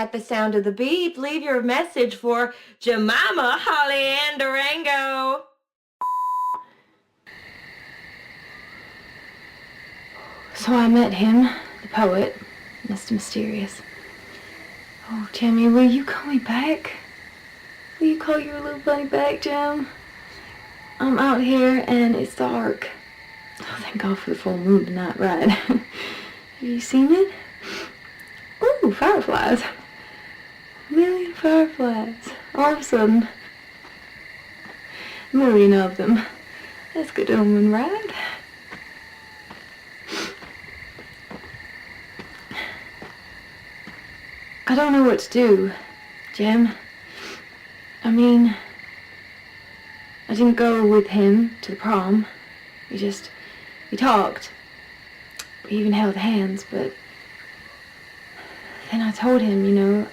at the sound of the beep, leave your message for Jemima, Holly, and Durango. So I met him, the poet, Mr. Mysterious. Oh, Jimmy, will you call me back? Will you call your little bunny back, Jim? I'm out here and it's dark. Oh, thank God for the full moon tonight, right? Have you seen it? Ooh, fireflies. A million fireflies. All of a sudden. A million of them. That's good omen, right? I don't know what to do, Jim. I mean, I didn't go with him to the prom. We talked. We even held hands, but then I told him,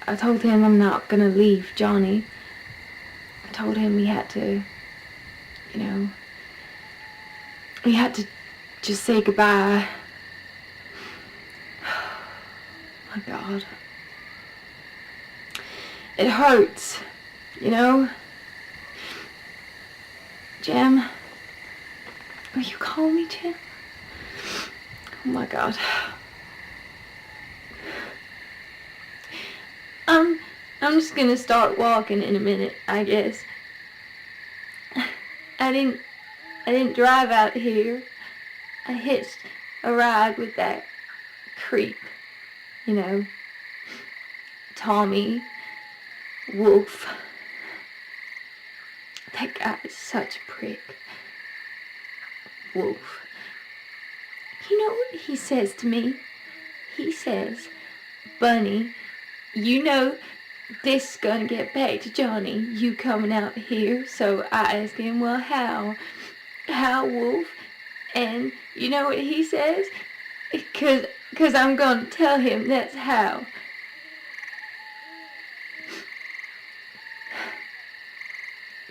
I told him I'm not gonna leave Johnny. I told him we had to, we had to just say goodbye. My God. It hurts, Jim, will you call me, Jim? Oh my God. I'm just gonna start walking in a minute, I guess. I didn't drive out here. I hitched a ride with that creep, Tommy Wolf. That guy is such a prick. Wolf. You know what he says to me? He says, Bunny, this is gonna get back to Johnny, you coming out here. So I asked him, well, how? How, Wolf? And you know what he says? Cause I'm gonna tell him that's how.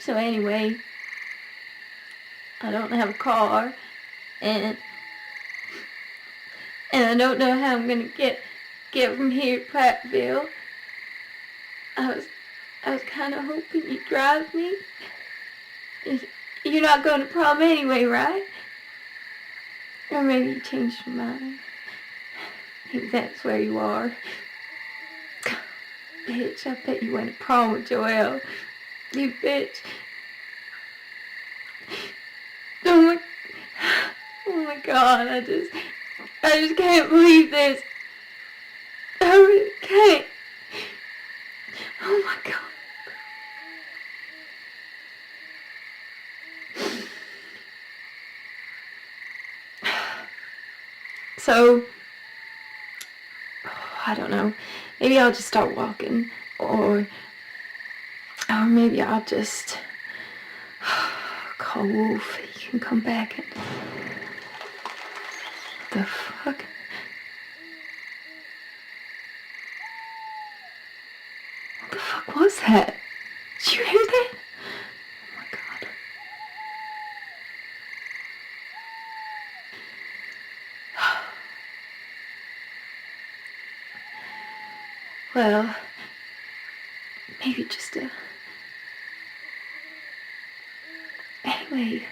So anyway, I don't have a car, and I don't know how I'm gonna get from here to Platteville. I was kind of hoping you'd drive me. You're not going to prom anyway, right? Or maybe you changed your mind. Maybe that's where you are. Bitch, I bet you went to prom with Joelle. You bitch. Oh my God, I just can't believe this. I really can't. Oh my God. So, I don't know. Maybe I'll just start walking, or maybe I'll just call Wolf. He can come back and... What the fuck? What the fuck was that? Did you hear that? Oh my God. Well, maybe just Anyway,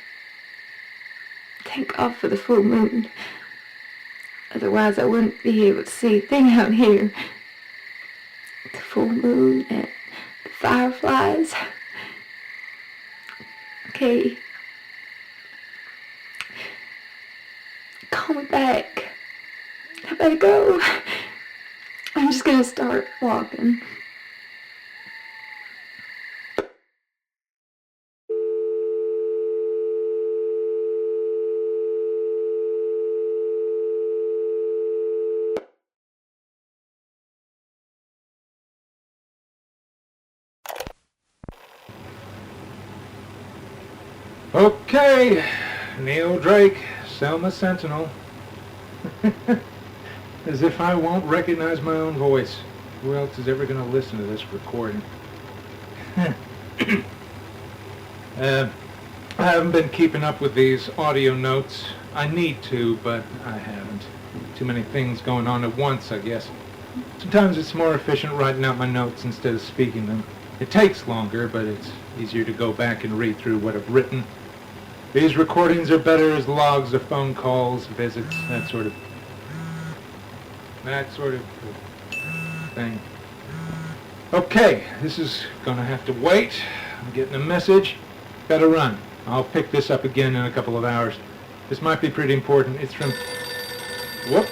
thank God for the full moon. Otherwise I wouldn't be able to see a thing out here. The full moon and the fireflies. Okay. Call me back. I better go. I'm just gonna start walking. Okay, Neil Drake, Selma Sentinel. As if I won't recognize my own voice. Who else is ever going to listen to this recording? I haven't been keeping up with these audio notes. I need to, but I haven't. Too many things going on at once, I guess. Sometimes it's more efficient writing out my notes instead of speaking them. It takes longer, but it's easier to go back and read through what I've written. These recordings are better as logs of phone calls, visits, that sort of thing. Okay, this is gonna have to wait. I'm getting a message. Gotta run. I'll pick this up again in a couple of hours. This might be pretty important. It's from... Whoop.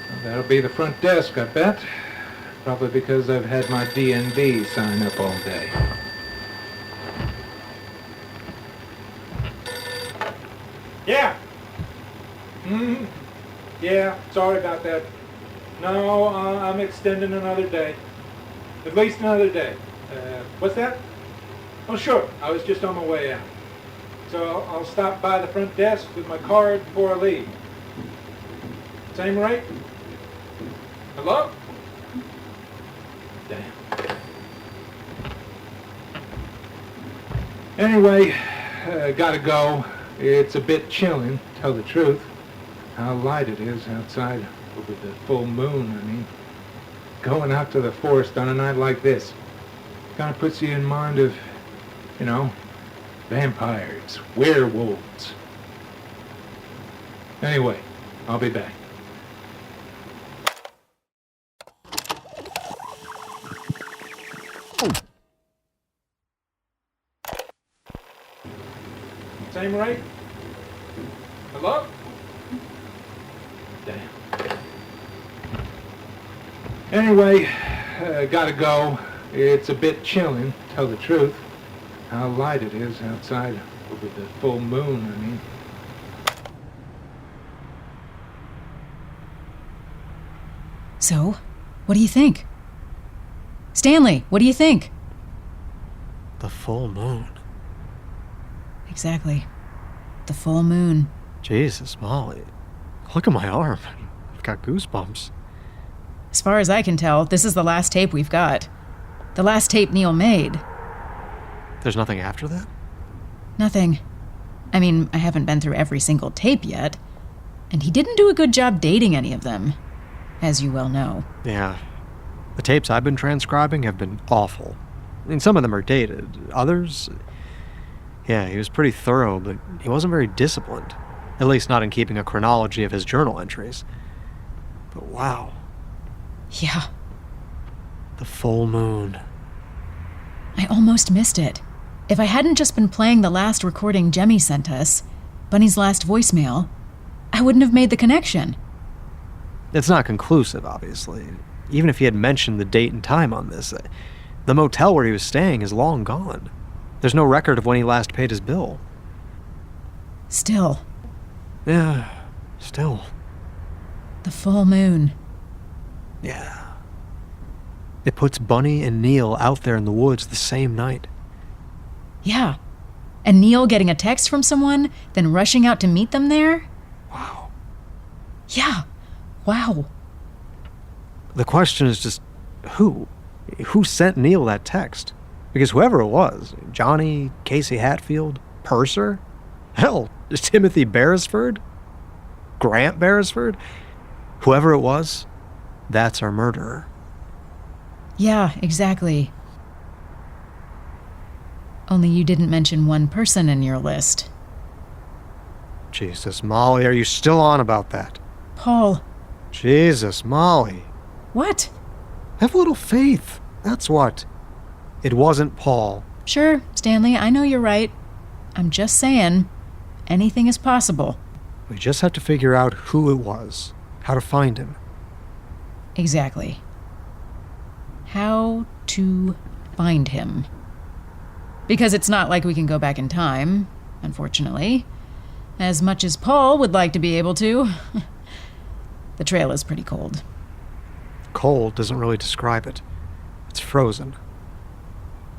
Well, that'll be the front desk, I bet. Probably because I've had my D&D sign up all day. Yeah. Yeah, sorry about that. No, I'm extending another day. At least another day. What's that? Oh, sure. I was just on my way out. So I'll stop by the front desk with my card before I leave. Same rate? Hello? Damn. Anyway, gotta go. It's a bit chilling, tell the truth. How light it is outside over the full moon, I mean. Going out to the forest on a night like this kind of puts you in mind of, you know, vampires, werewolves. Anyway, I'll be back. Same rate? Hello? Damn. Anyway, gotta go. It's a bit chilling, tell the truth. How light it is outside over the full moon, I mean. So, what do you think? Stanley, what do you think? The full moon. Exactly. The full moon. Jesus, Molly. Look at my arm. I've got goosebumps. As far as I can tell, this is the last tape we've got. The last tape Neil made. There's nothing after that? Nothing. I mean, I haven't been through every single tape yet. And he didn't do a good job dating any of them, as you well know. Yeah. The tapes I've been transcribing have been awful. I mean, some of them are dated. Others... Yeah, he was pretty thorough, but he wasn't very disciplined. At least not in keeping a chronology of his journal entries. But wow. Yeah. The full moon. I almost missed it. If I hadn't just been playing the last recording Jemmy sent us, Bunny's last voicemail, I wouldn't have made the connection. It's not conclusive, obviously. Even if he had mentioned the date and time on this, the motel where he was staying is long gone. There's no record of when he last paid his bill. Still. Yeah, still. The full moon. Yeah. It puts Bunny and Neil out there in the woods the same night. Yeah. And Neil getting a text from someone, then rushing out to meet them there? Wow. Yeah. Wow. The question is just, who? Who sent Neil that text? Because whoever it was, Johnny, Casey Hatfield, Purser, hell, Timothy Beresford, Grant Beresford, whoever it was, that's our murderer. Yeah, exactly. Only you didn't mention one person in your list. Jesus, Molly, are you still on about that? Paul. Jesus, Molly. What? Have a little faith, that's what. It wasn't Paul. Sure, Stanley, I know you're right. I'm just saying, anything is possible. We just have to figure out who it was, how to find him. Exactly. How to find him. Because it's not like we can go back in time, unfortunately. As much as Paul would like to be able to. The trail is pretty cold. Cold doesn't really describe it. It's frozen.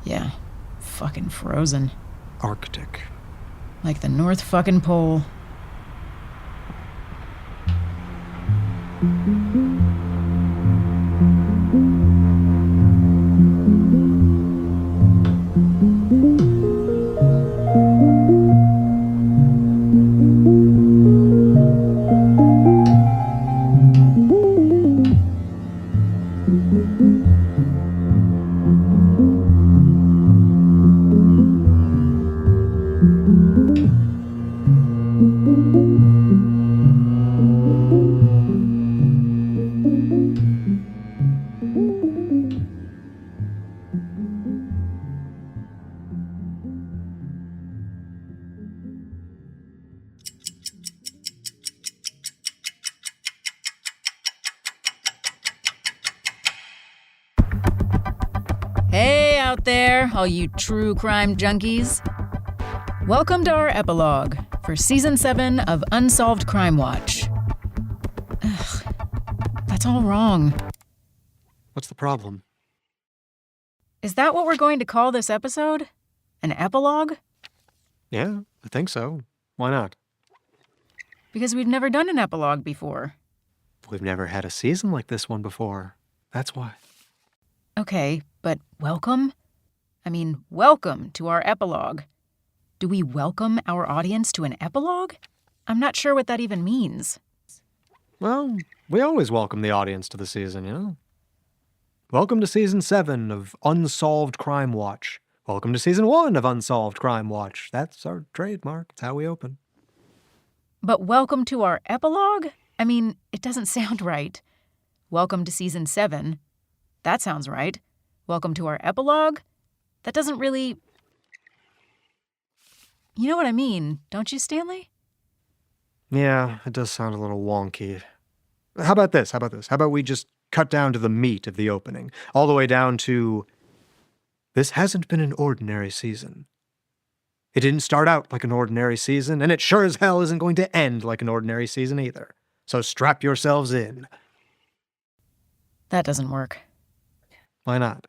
Yeah, fucking frozen. Arctic. Like the North fucking Pole. out there, all you true crime junkies. Welcome to our epilogue for Season 7 of Unsolved Crime Watch. Ugh, that's all wrong. What's the problem? Is that what we're going to call this episode? An epilogue? Yeah, I think so. Why not? Because we've never done an epilogue before. We've never had a season like this one before. That's why. Okay, but welcome? I mean, welcome to our epilogue. Do we welcome our audience to an epilogue? I'm not sure what that even means. Well, we always welcome the audience to the season, you know? Welcome to Season 7 of Unsolved Crime Watch. Welcome to Season 1 of Unsolved Crime Watch. That's our trademark. It's how we open. But welcome to our epilogue? I mean, it doesn't sound right. Welcome to Season 7. That sounds right. Welcome to our epilogue? That doesn't really... You know what I mean, don't you, Stanley? Yeah, it does sound a little wonky. How about this? How about we just cut down to the meat of the opening? All the way down to... This hasn't been an ordinary season. It didn't start out like an ordinary season, and it sure as hell isn't going to end like an ordinary season either. So strap yourselves in. That doesn't work. Why not?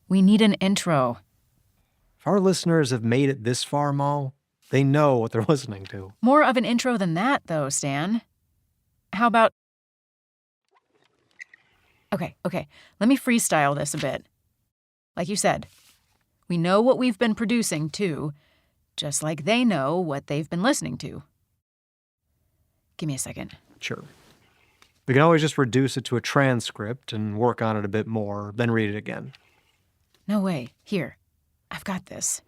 We need an intro. If our listeners have made it this far, Mal, they know what they're listening to. More of an intro than that, though, Stan. How about... Okay. Let me freestyle this a bit. Like you said, we know what we've been producing, too, just like they know what they've been listening to. Give me a second. Sure. We can always just reduce it to a transcript and work on it a bit more, then read it again. No way. Here. I've got this.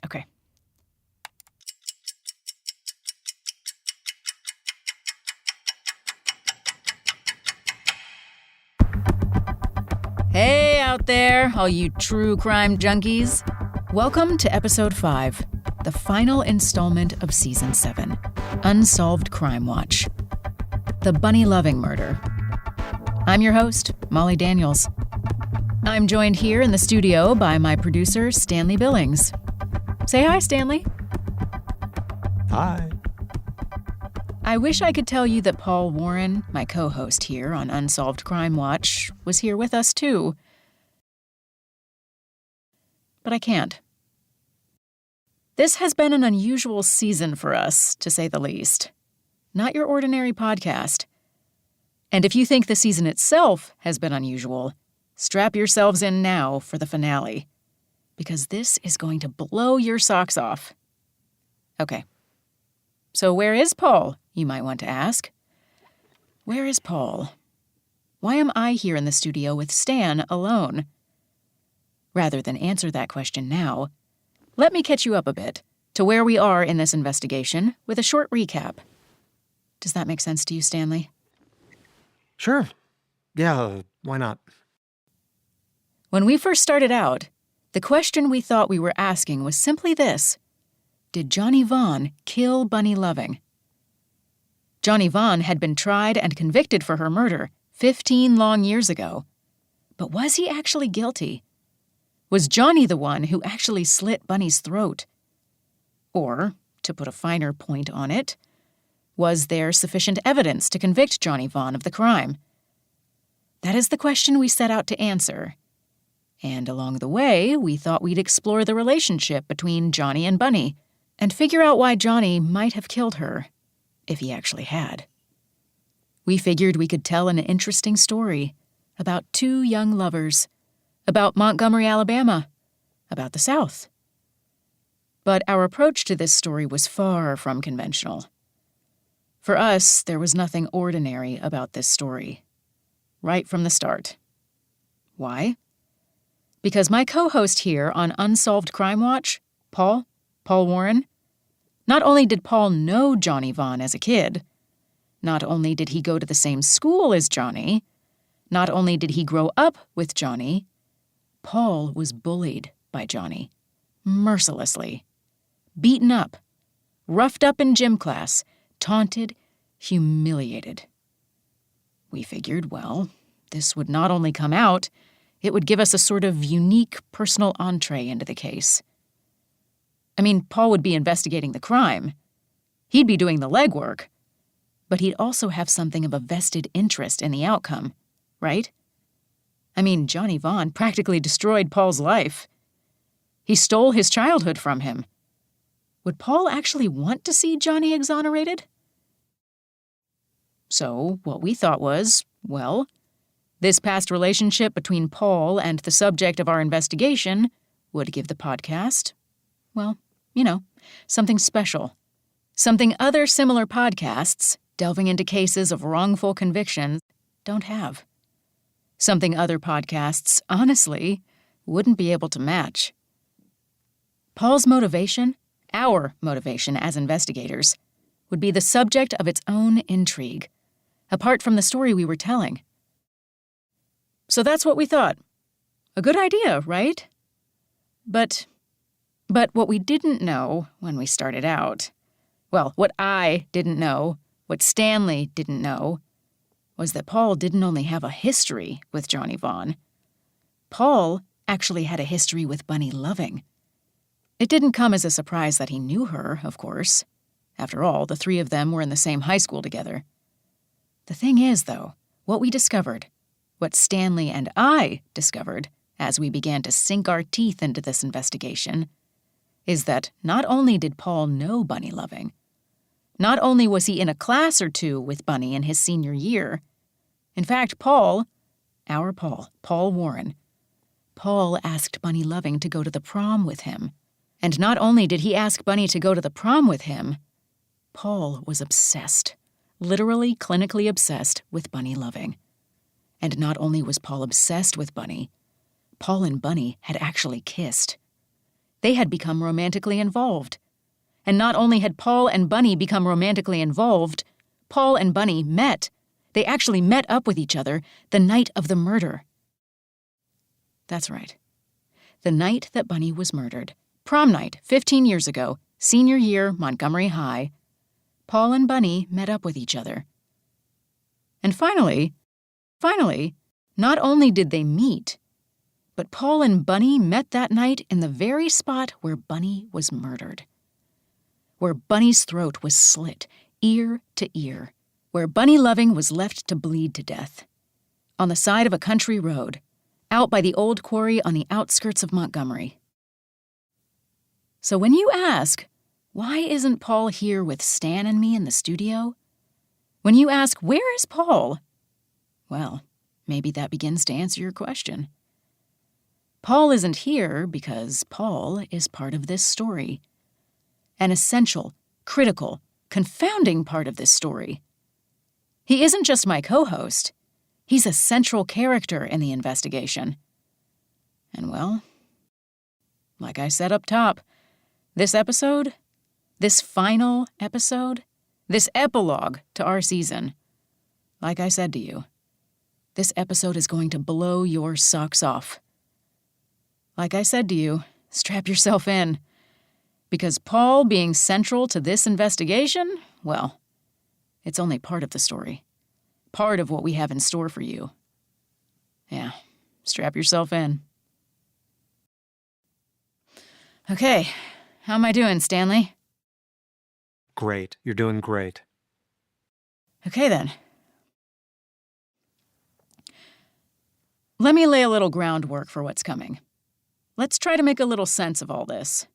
Okay. Hey out there, all you true crime junkies. Welcome to Episode 5, the final installment of Season 7, Unsolved Crime Watch. The Bunny Loving Murder. I'm your host, Molly Daniels. I'm joined here in the studio by my producer, Stanley Billings. Say hi, Stanley. Hi. I wish I could tell you that Paul Warren, my co-host here on Unsolved Crime Watch, was here with us too. But I can't. This has been an unusual season for us, to say the least. Not your ordinary podcast. And if you think the season itself has been unusual, strap yourselves in now for the finale. Because this is going to blow your socks off. Okay. So where is Paul, you might want to ask? Where is Paul? Why am I here in the studio with Stan alone? Rather than answer that question now, let me catch you up a bit to where we are in this investigation with a short recap. Does that make sense to you, Stanley? Sure. Yeah, why not? When we first started out, the question we thought we were asking was simply this. Did Johnny Vaughn kill Bunny Loving? Johnny Vaughn had been tried and convicted for her murder 15 long years ago. But was he actually guilty? Was Johnny the one who actually slit Bunny's throat? Or, to put a finer point on it, was there sufficient evidence to convict Johnny Vaughn of the crime? That is the question we set out to answer. And along the way, we thought we'd explore the relationship between Johnny and Bunny and figure out why Johnny might have killed her, if he actually had. We figured we could tell an interesting story about two young lovers, about Montgomery, Alabama, about the South. But our approach to this story was far from conventional. For us, there was nothing ordinary about this story, right from the start. Why? Because my co-host here on Unsolved Crime Watch, Paul Warren, not only did Paul know Johnny Vaughn as a kid, not only did he go to the same school as Johnny, not only did he grow up with Johnny, Paul was bullied by Johnny, mercilessly. Beaten up, roughed up in gym class, taunted, humiliated. We figured, well, this would not only come out, it would give us a sort of unique personal entree into the case. I mean, Paul would be investigating the crime. He'd be doing the legwork. But he'd also have something of a vested interest in the outcome, right? I mean, Johnny Vaughn practically destroyed Paul's life. He stole his childhood from him. Would Paul actually want to see Johnny exonerated? So what we thought was, well, this past relationship between Paul and the subject of our investigation would give the podcast, well, something special. Something other similar podcasts, delving into cases of wrongful convictions, don't have. Something other podcasts, honestly, wouldn't be able to match. Paul's motivation, our motivation as investigators, would be the subject of its own intrigue, apart from the story we were telling. So that's what we thought. A good idea, right? But what we didn't know when we started out, well, what I didn't know, what Stanley didn't know, was that Paul didn't only have a history with Johnny Vaughn. Paul actually had a history with Bunny Loving. It didn't come as a surprise that he knew her, of course. After all, the three of them were in the same high school together. The thing is, though, what we discovered, what Stanley and I discovered as we began to sink our teeth into this investigation, is that not only did Paul know Bunny Loving, not only was he in a class or two with Bunny in his senior year, in fact, Paul Warren, Paul asked Bunny Loving to go to the prom with him. And not only did he ask Bunny to go to the prom with him, Paul was obsessed, literally clinically obsessed with Bunny Loving. And not only was Paul obsessed with Bunny, Paul and Bunny had actually kissed. They had become romantically involved. And not only had Paul and Bunny become romantically involved, Paul and Bunny met. They actually met up with each other the night of the murder. That's right. The night that Bunny was murdered, prom night, 15 years ago, senior year, Montgomery High, Paul and Bunny met up with each other. And finally, not only did they meet, but Paul and Bunny met that night in the very spot where Bunny was murdered. Where Bunny's throat was slit, ear to ear, where Bunny Loving was left to bleed to death. On the side of a country road, out by the old quarry on the outskirts of Montgomery. So when you ask, why isn't Paul here with Stan and me in the studio? When you ask, where is Paul? Well, maybe that begins to answer your question. Paul isn't here because Paul is part of this story. An essential, critical, confounding part of this story. He isn't just my co-host. He's a central character in the investigation. And well, like I said up top, this episode, this final episode, this epilogue to our season, like I said to you, this episode is going to blow your socks off. Like I said to you, strap yourself in. Because Paul being central to this investigation, well, it's only part of the story. Part of what we have in store for you. Yeah, strap yourself in. Okay, how am I doing, Stanley? Great. You're doing great. Okay, then. Let me lay a little groundwork for what's coming. Let's try to make a little sense of all this.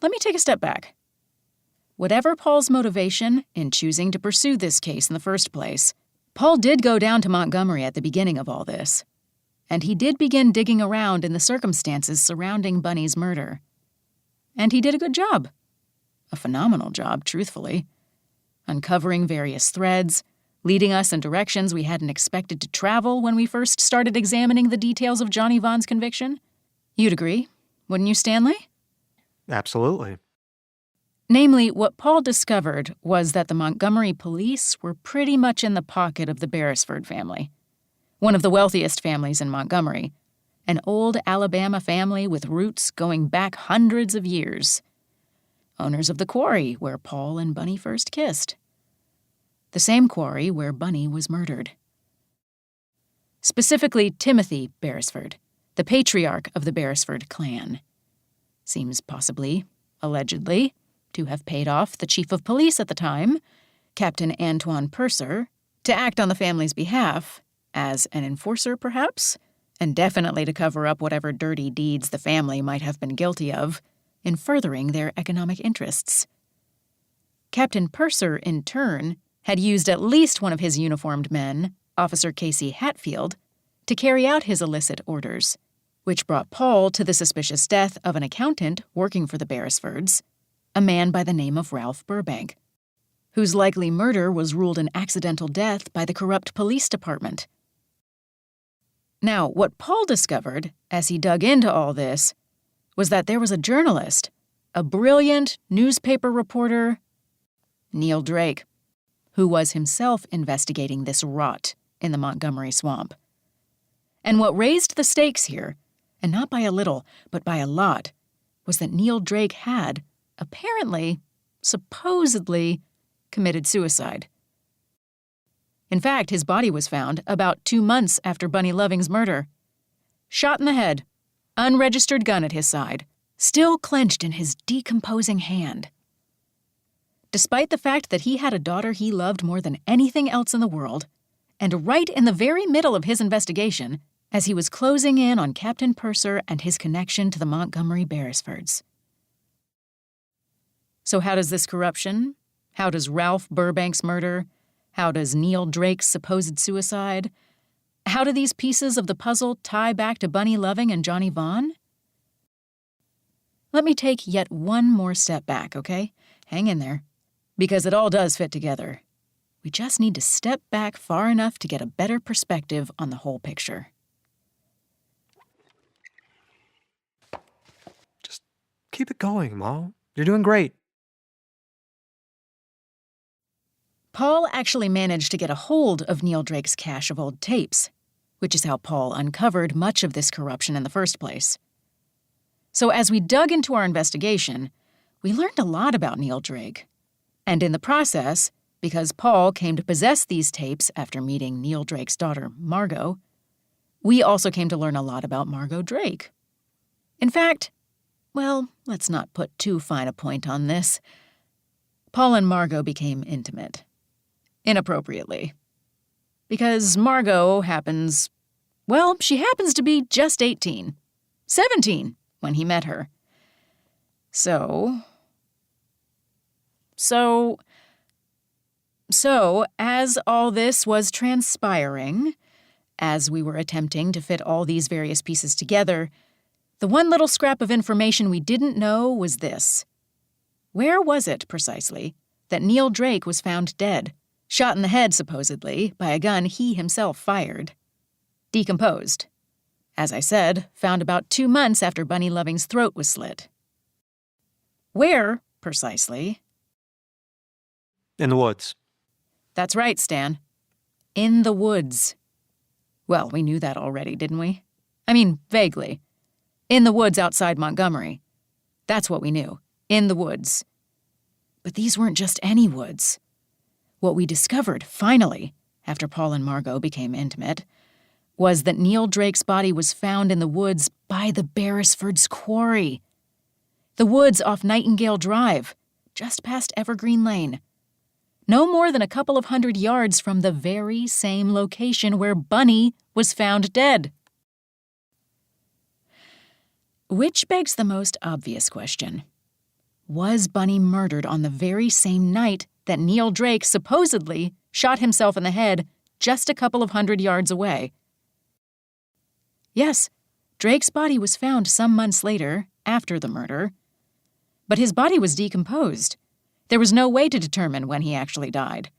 Let me take a step back. Whatever Paul's motivation in choosing to pursue this case in the first place, Paul did go down to Montgomery at the beginning of all this. And he did begin digging around in the circumstances surrounding Bunny's murder. And he did a good job. A phenomenal job, truthfully. Uncovering various threads, leading us in directions we hadn't expected to travel when we first started examining the details of Johnny Vaughn's conviction. You'd agree, wouldn't you, Stanley? Absolutely. Namely, what Paul discovered was that the Montgomery police were pretty much in the pocket of the Beresford family, one of the wealthiest families in Montgomery, an old Alabama family with roots going back hundreds of years, owners of the quarry where Paul and Bunny first kissed, the same quarry where Bunny was murdered. specifically Timothy Beresford, the patriarch of the Beresford clan. Seems possibly, allegedly, to have paid off the chief of police at the time, Captain Antoine Purser, to act on the family's behalf, as an enforcer perhaps, and definitely to cover up whatever dirty deeds the family might have been guilty of in furthering their economic interests. Captain Purser, in turn, had used at least one of his uniformed men, Officer Casey Hatfield, to carry out his illicit orders, which brought Paul to the suspicious death of an accountant working for the Beresfords, a man by the name of Ralph Burbank, whose likely murder was ruled an accidental death by the corrupt police department. Now, what Paul discovered, as he dug into all this, was that there was a journalist, a brilliant newspaper reporter, Neil Drake, who was himself investigating this rot in the Montgomery swamp. And what raised the stakes here, and not by a little, but by a lot, was that Neil Drake had, apparently, supposedly, committed suicide. In fact, his body was found about 2 months after Bunny Loving's murder. Shot in the head, unregistered gun at his side, still clenched in his decomposing hand. Despite the fact that he had a daughter he loved more than anything else in the world, and right in the very middle of his investigation, as he was closing in on Captain Purser and his connection to the Montgomery Beresfords. So how does this corruption, how does Ralph Burbank's murder, how does Neil Drake's supposed suicide, how do these pieces of the puzzle tie back to Bunny Loving and Johnny Vaughn? Let me take yet one more step back, okay? Hang in there. Because it all does fit together. We just need to step back far enough to get a better perspective on the whole picture. Just keep it going, Mom. You're doing great. Paul actually managed to get a hold of Neil Drake's cache of old tapes, which is how Paul uncovered much of this corruption in the first place. So as we dug into our investigation, we learned a lot about Neil Drake. And in the process, because Paul came to possess these tapes after meeting Neil Drake's daughter, Margot, we also came to learn a lot about Margot Drake. In fact, well, let's not put too fine a point on this. Paul and Margot became intimate. Inappropriately. Because Margot happens to be just 18. 17 when he met her. So, as all this was transpiring, as we were attempting to fit all these various pieces together, the one little scrap of information we didn't know was this. Where was it, precisely, that Neil Drake was found dead, shot in the head, supposedly, by a gun he himself fired? Decomposed. As I said, found about 2 months after Bunny Loving's throat was slit. Where, precisely? In the woods. That's right, Stan. In the woods. Well, we knew that already, didn't we? I mean, vaguely. In the woods outside Montgomery. That's what we knew. In the woods. But these weren't just any woods. What we discovered, finally, after Paul and Margot became intimate, was that Neil Drake's body was found in the woods by the Beresfords' quarry. The woods off Nightingale Drive, just past Evergreen Lane. No more than a couple of 100 yards from the very same location where Bunny was found dead. Which begs the most obvious question. Was Bunny murdered on the very same night that Neil Drake supposedly shot himself in the head just a couple of 100 yards away? Yes, Drake's body was found some months later, after the murder. But his body was decomposed. There was no way to determine when he actually died.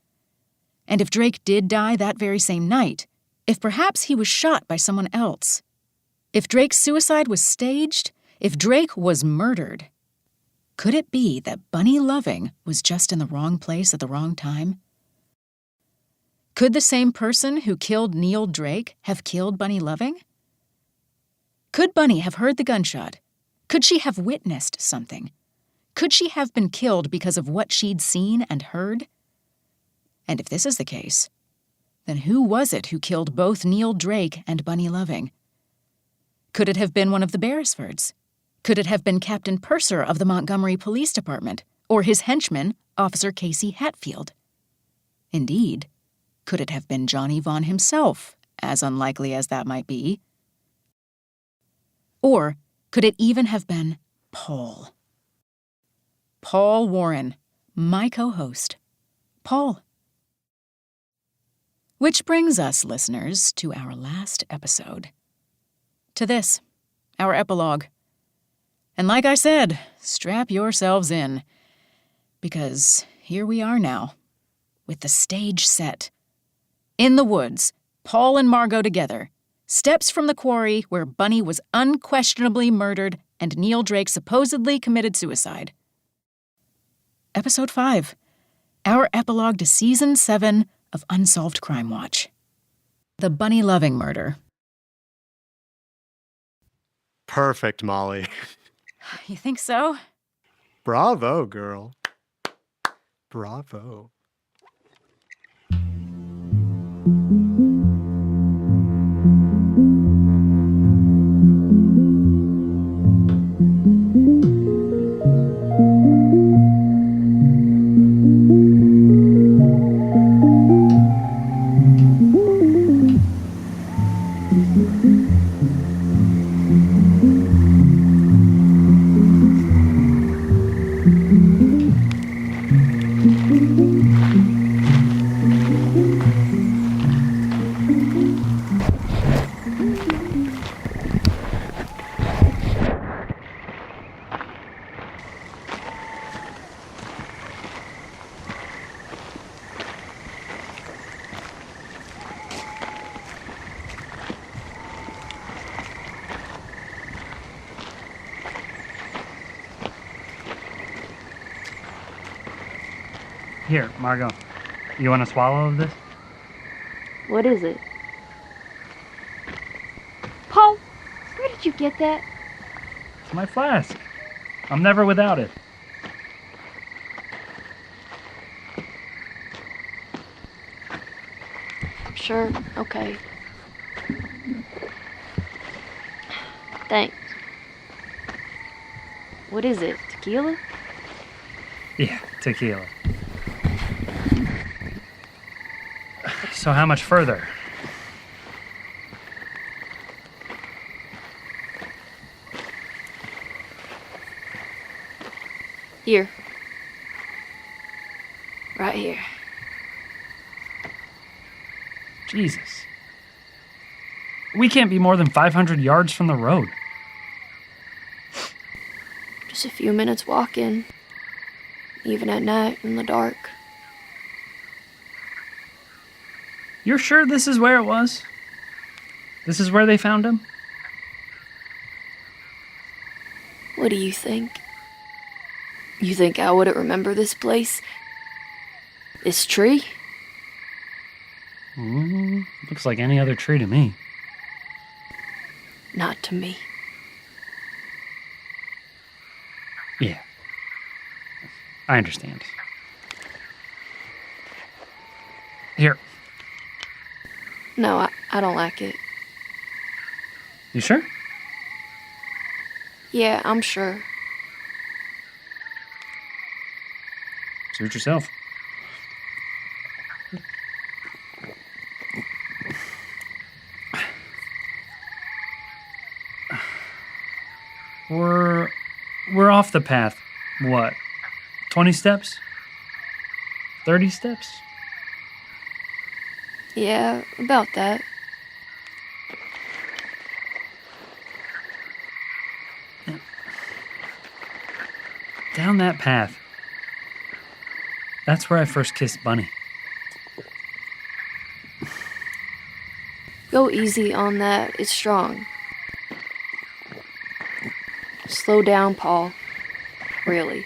And if Drake did die that very same night, if perhaps he was shot by someone else, if Drake's suicide was staged, if Drake was murdered, could it be that Bunny Loving was just in the wrong place at the wrong time? Could the same person who killed Neil Drake have killed Bunny Loving? Could Bunny have heard the gunshot? Could she have witnessed something? Could she have been killed because of what she'd seen and heard? And if this is the case, then who was it who killed both Neil Drake and Bunny Loving? Could it have been one of the Beresfords? Could it have been Captain Purser of the Montgomery Police Department, or his henchman, Officer Casey Hatfield? Indeed, could it have been Johnny Vaughn himself, as unlikely as that might be? Or could it even have been Paul? Paul Warren, my co-host. Paul. Which brings us, listeners, to our last episode. To this, our epilogue. And like I said, strap yourselves in. Because here we are now, with the stage set. In the woods, Paul and Margot together, steps from the quarry where Bunny was unquestionably murdered and Neil Drake supposedly committed suicide. Episode 5, our epilogue to Season 7 of Unsolved Crime Watch. The Bunny Loving murder. Perfect, Molly. You think so? Bravo, girl. Bravo. Here, Margot. You want a swallow of this? What is it? Paul, where did you get that? It's my flask. I'm never without it. Sure, okay. Thanks. What is it, tequila? Yeah, tequila. So how much further? Here. Right here. Jesus. We can't be more than 500 yards from the road. Just a few minutes walking. Even at night in the dark. You're sure this is where it was? This is where they found him? What do you think? You think I wouldn't remember this place? This tree? Looks like any other tree to me. Not to me. Yeah. I understand. Here. No, I don't like it. You sure? Yeah, I'm sure. Suit yourself. We're off the path. What? 20 steps? 30 steps? Yeah, about that. Down that path. That's where I first kissed Bunny. Go easy on that. It's strong. Slow down, Paul. Really.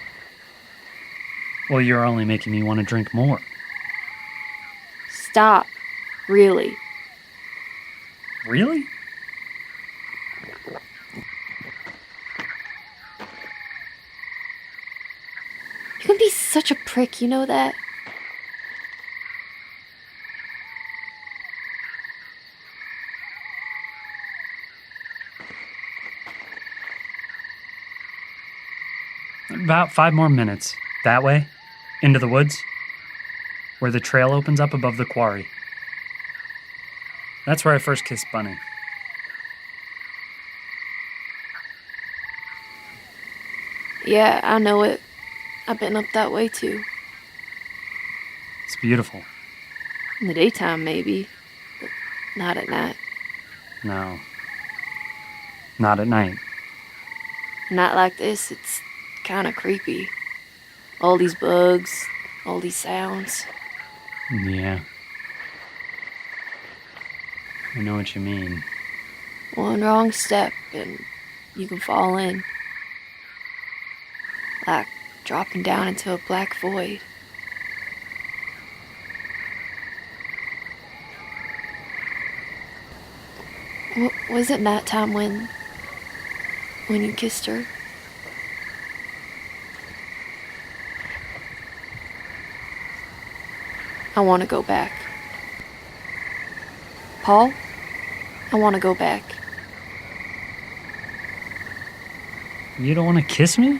Well, you're only making me want to drink more. Stop. Really. Really? You can be such a prick, you know that? About 5 more minutes. That way, into the woods, where the trail opens up above the quarry. That's where I first kissed Bunny. Yeah, I know it. I've been up that way too. It's beautiful. In the daytime, maybe, but not at night. No. Not at night. A night like this, it's kind of creepy. All these bugs, all these sounds. Yeah. I know what you mean. One wrong step and you can fall in. Like dropping down into a black void. Was it nighttime when you kissed her? I want to go back. Paul, I want to go back. You don't want to kiss me?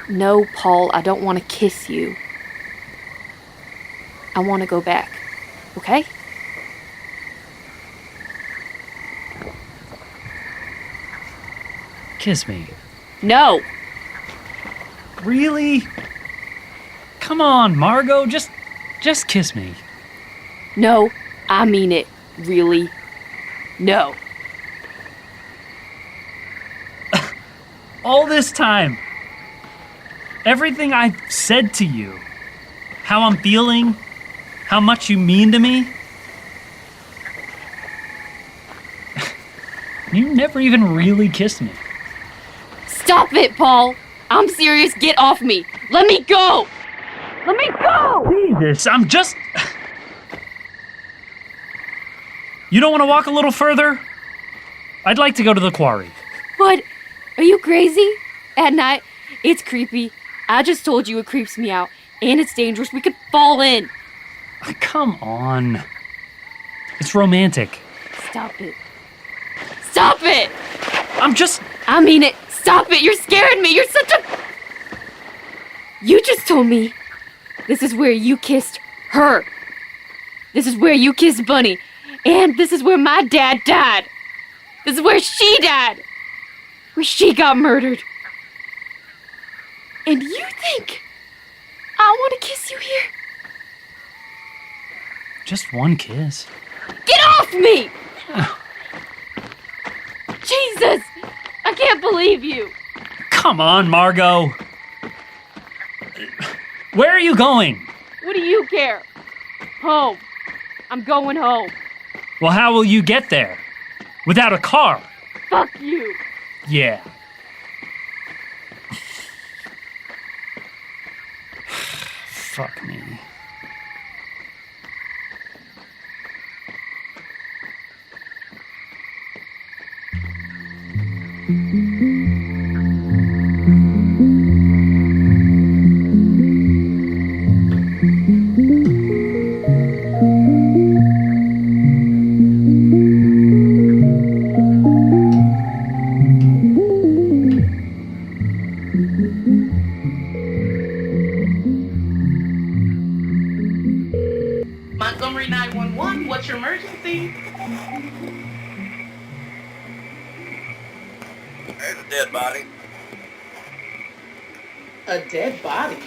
No, Paul, I don't want to kiss you. I want to go back, okay? Kiss me. No! Really? Come on, Margot, just kiss me. No, I mean it. Really? No. All this time. Everything I've said to you. How I'm feeling. How much you mean to me. You never even really kissed me. Stop it, Paul! I'm serious, get off me! Let me go! Let me go! Jesus, I'm just... You don't want to walk a little further? I'd like to go to the quarry. What? Are you crazy? At night, it's creepy. I just told you it creeps me out. And it's dangerous. We could fall in. Come on. It's romantic. Stop it. Stop it! I'm just... I mean it. Stop it. You're scaring me. You're such a... You just told me this is where you kissed her. This is where you kissed Bunny. And this is where my dad died. This is where she died. Where she got murdered. And you think I want to kiss you here? Just one kiss. Get off me! Jesus! I can't believe you. Come on, Margot. Where are you going? What do you care? Home. I'm going home. Well, how will you get there? Without a car? Fuck you. Yeah. Fuck me. Montgomery 911, what's your emergency? There's a dead body. A dead body?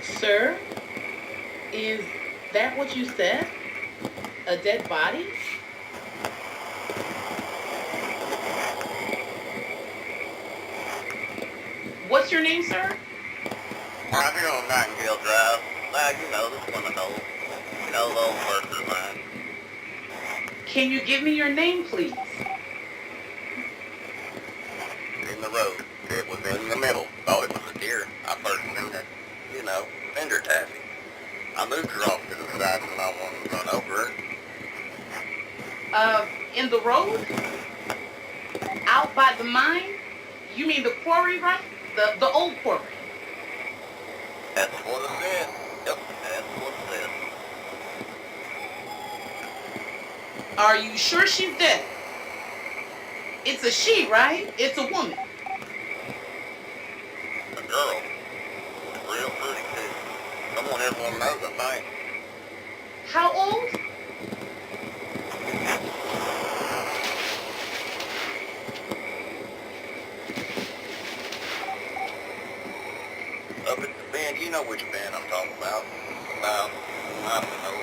Sir, is that what you said? A dead body? What's your name, sir? I'm here on Nightingale Drive. You know, this one of those. You know, the old workers line. Can you give me your name, please? In the road. It was in the middle. Thought it was a deer. I first seen it. You know, fender taffy. I moved her off to the side when I wanted to run over her. In the road? Out by the mine? You mean the quarry, right? The old quarry. That's what it said. Yep, that's what it said. Are you sure she's dead? It's a she, right? It's a woman. A girl. Real pretty, too. Someone everyone knows, I think. How old? Up at the bend, you know which bend I'm talking about. About, I don't know,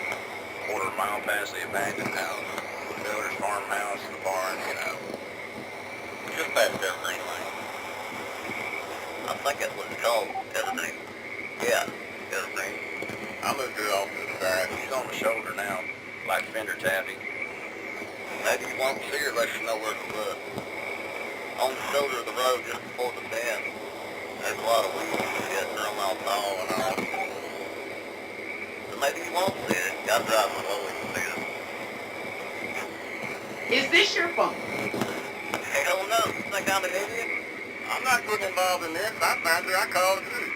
quarter mile past the abandoned house, the builder's farmhouse, the barn, you know. Just past Evergreen Lane. I think that's what it's called, Evergreen. Yeah, Evergreen. I moved her off to the side. She's on the shoulder now, like fender tapping. Maybe you won't see her unless you know where to look. On the shoulder of the road just before the bend, there's a lot of weeds and shit grown all tall and all. So maybe you won't see it. Gotta drive slowly to see it. Is this your phone? Hell no. You think I'm an idiot? I'm not getting involved in this. I found her. I called you.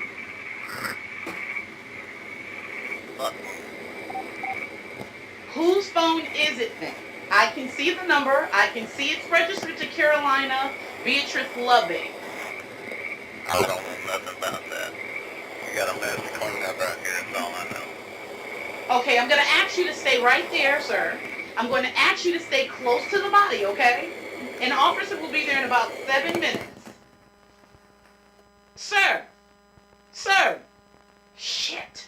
Fuck you. Whose phone is it then? I can see the number. I can see it's registered to Carolina Beatrice Loving. I don't know nothing about that. You got a mess to clean up right here. That's all I know. Okay, I'm going to ask you to stay right there, sir. I'm going to ask you to stay close to the body, okay? An officer will be there in about 7 minutes. Sir! Sir! Shit!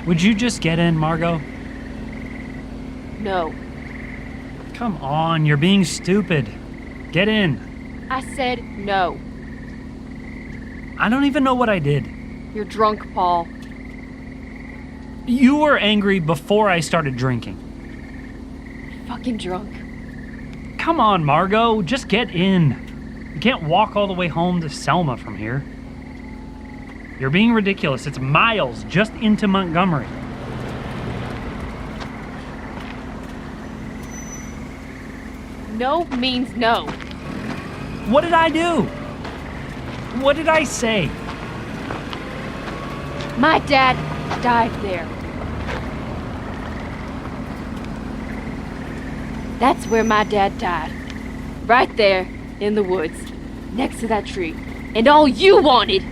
Would you just get in, Margot? No. Come on, you're being stupid. Get in. I said no. I don't even know what I did. You're drunk, Paul. You were angry before I started drinking. Fucking drunk. Come on, Margot, just get in. You can't walk all the way home to Selma from here. You're being ridiculous. It's miles just into Montgomery. No means no. What did I do? What did I say? My dad died there. That's where my dad died. Right there in the woods, next to that tree. And all you wanted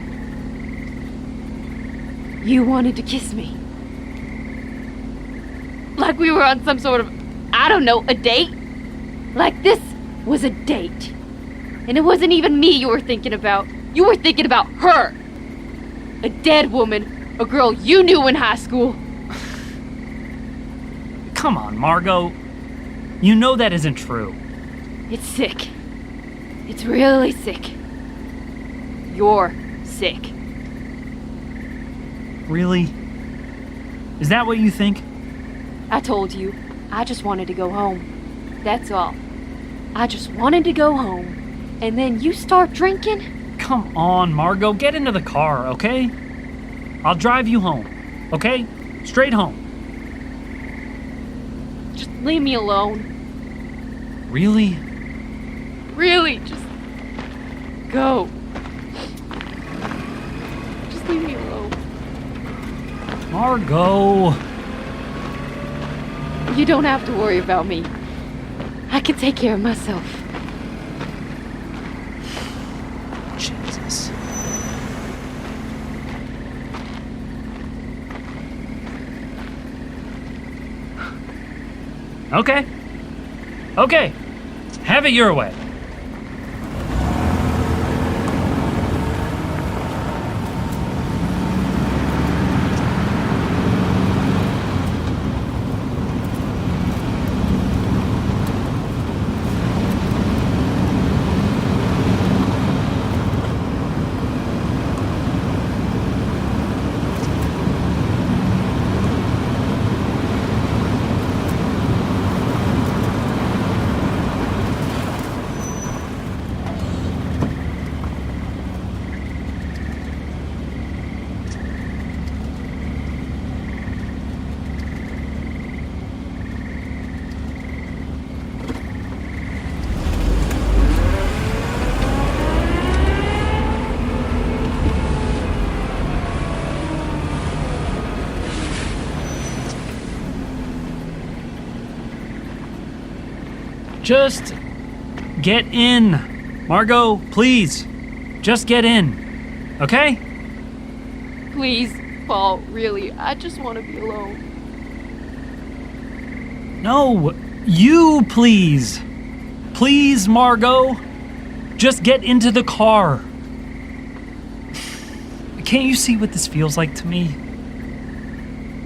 to kiss me. Like we were on some sort of, I don't know, a date? Like this was a date. And it wasn't even me you were thinking about. You were thinking about her. A dead woman, a girl you knew in high school. Come on, Margot. You know that isn't true. It's sick. It's really sick. You're sick. Really? Is that what you think? I told you, I just wanted to go home. That's all. I just wanted to go home. And then you start drinking? Come on, Margot, get into the car, okay? I'll drive you home, okay? Straight home. Just leave me alone. Really? Really, just go. Just leave me alone. Margot. You don't have to worry about me. I can take care of myself. Jesus. Okay. Okay. Have it your way. Just get in. Margot, please. Just get in. Okay? Please, Paul, really, I just want to be alone. No, you please. Please, Margot. Just get into the car. Can't you see what this feels like to me?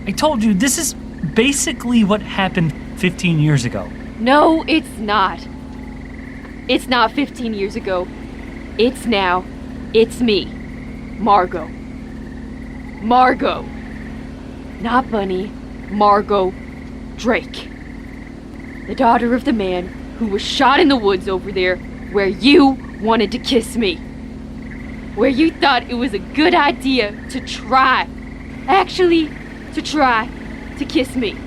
I told you, this is basically what happened 15 years ago. No, it's not. It's not 15 years ago. It's now. It's me. Margot. Margot. Not Bunny. Margot Drake. The daughter of the man who was shot in the woods over there where you wanted to kiss me. Where you thought it was a good idea to try. Actually, to try to kiss me.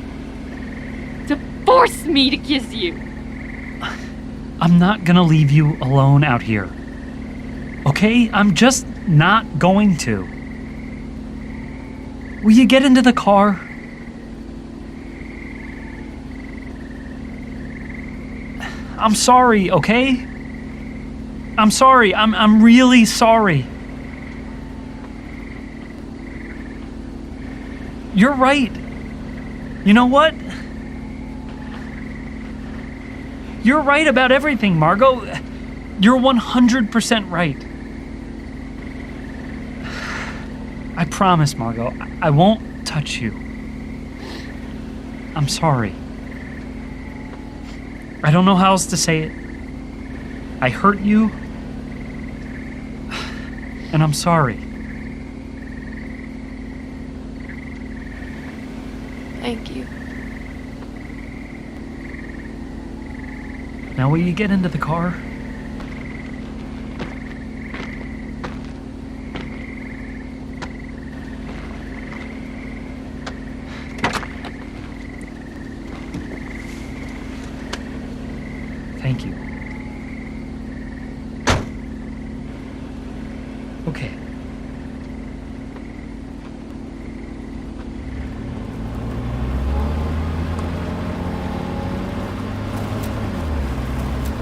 To force me to kiss you. I'm not gonna leave you alone out here. Okay? I'm just not going to. Will you get into the car? I'm sorry, okay? I'm sorry. I'm really sorry. You're right. You know what? You're right about everything, Margot. You're 100% right. I promise, Margot, I won't touch you. I'm sorry. I don't know how else to say it. I hurt you. And I'm sorry. Thank you. Now will you get into the car? Thank you. Okay.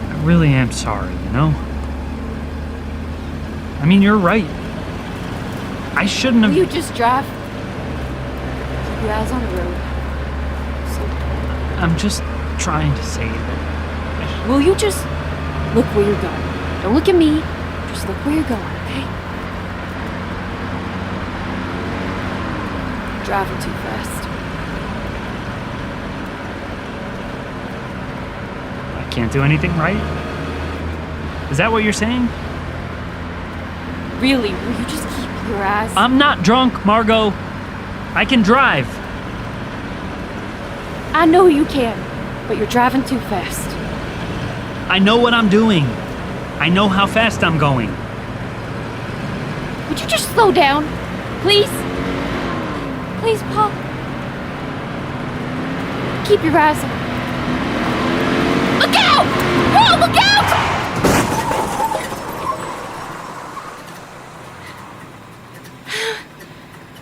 I really am sorry, you know? I mean, you're right. I shouldn't have... Will you just drive? Keep your eyes on the road. I'm just trying to say that... Will you just look where you're going? Don't look at me. Just look where you're going, okay? Driving too fast. I can't do anything right? Is that what you're saying? Really, will you just keep your eyes... I'm not drunk, Margot. I can drive. I know you can, but you're driving too fast. I know what I'm doing. I know how fast I'm going. Would you just slow down? Please? Please, Paul. Keep your eyes on. Look out! Paul, look out!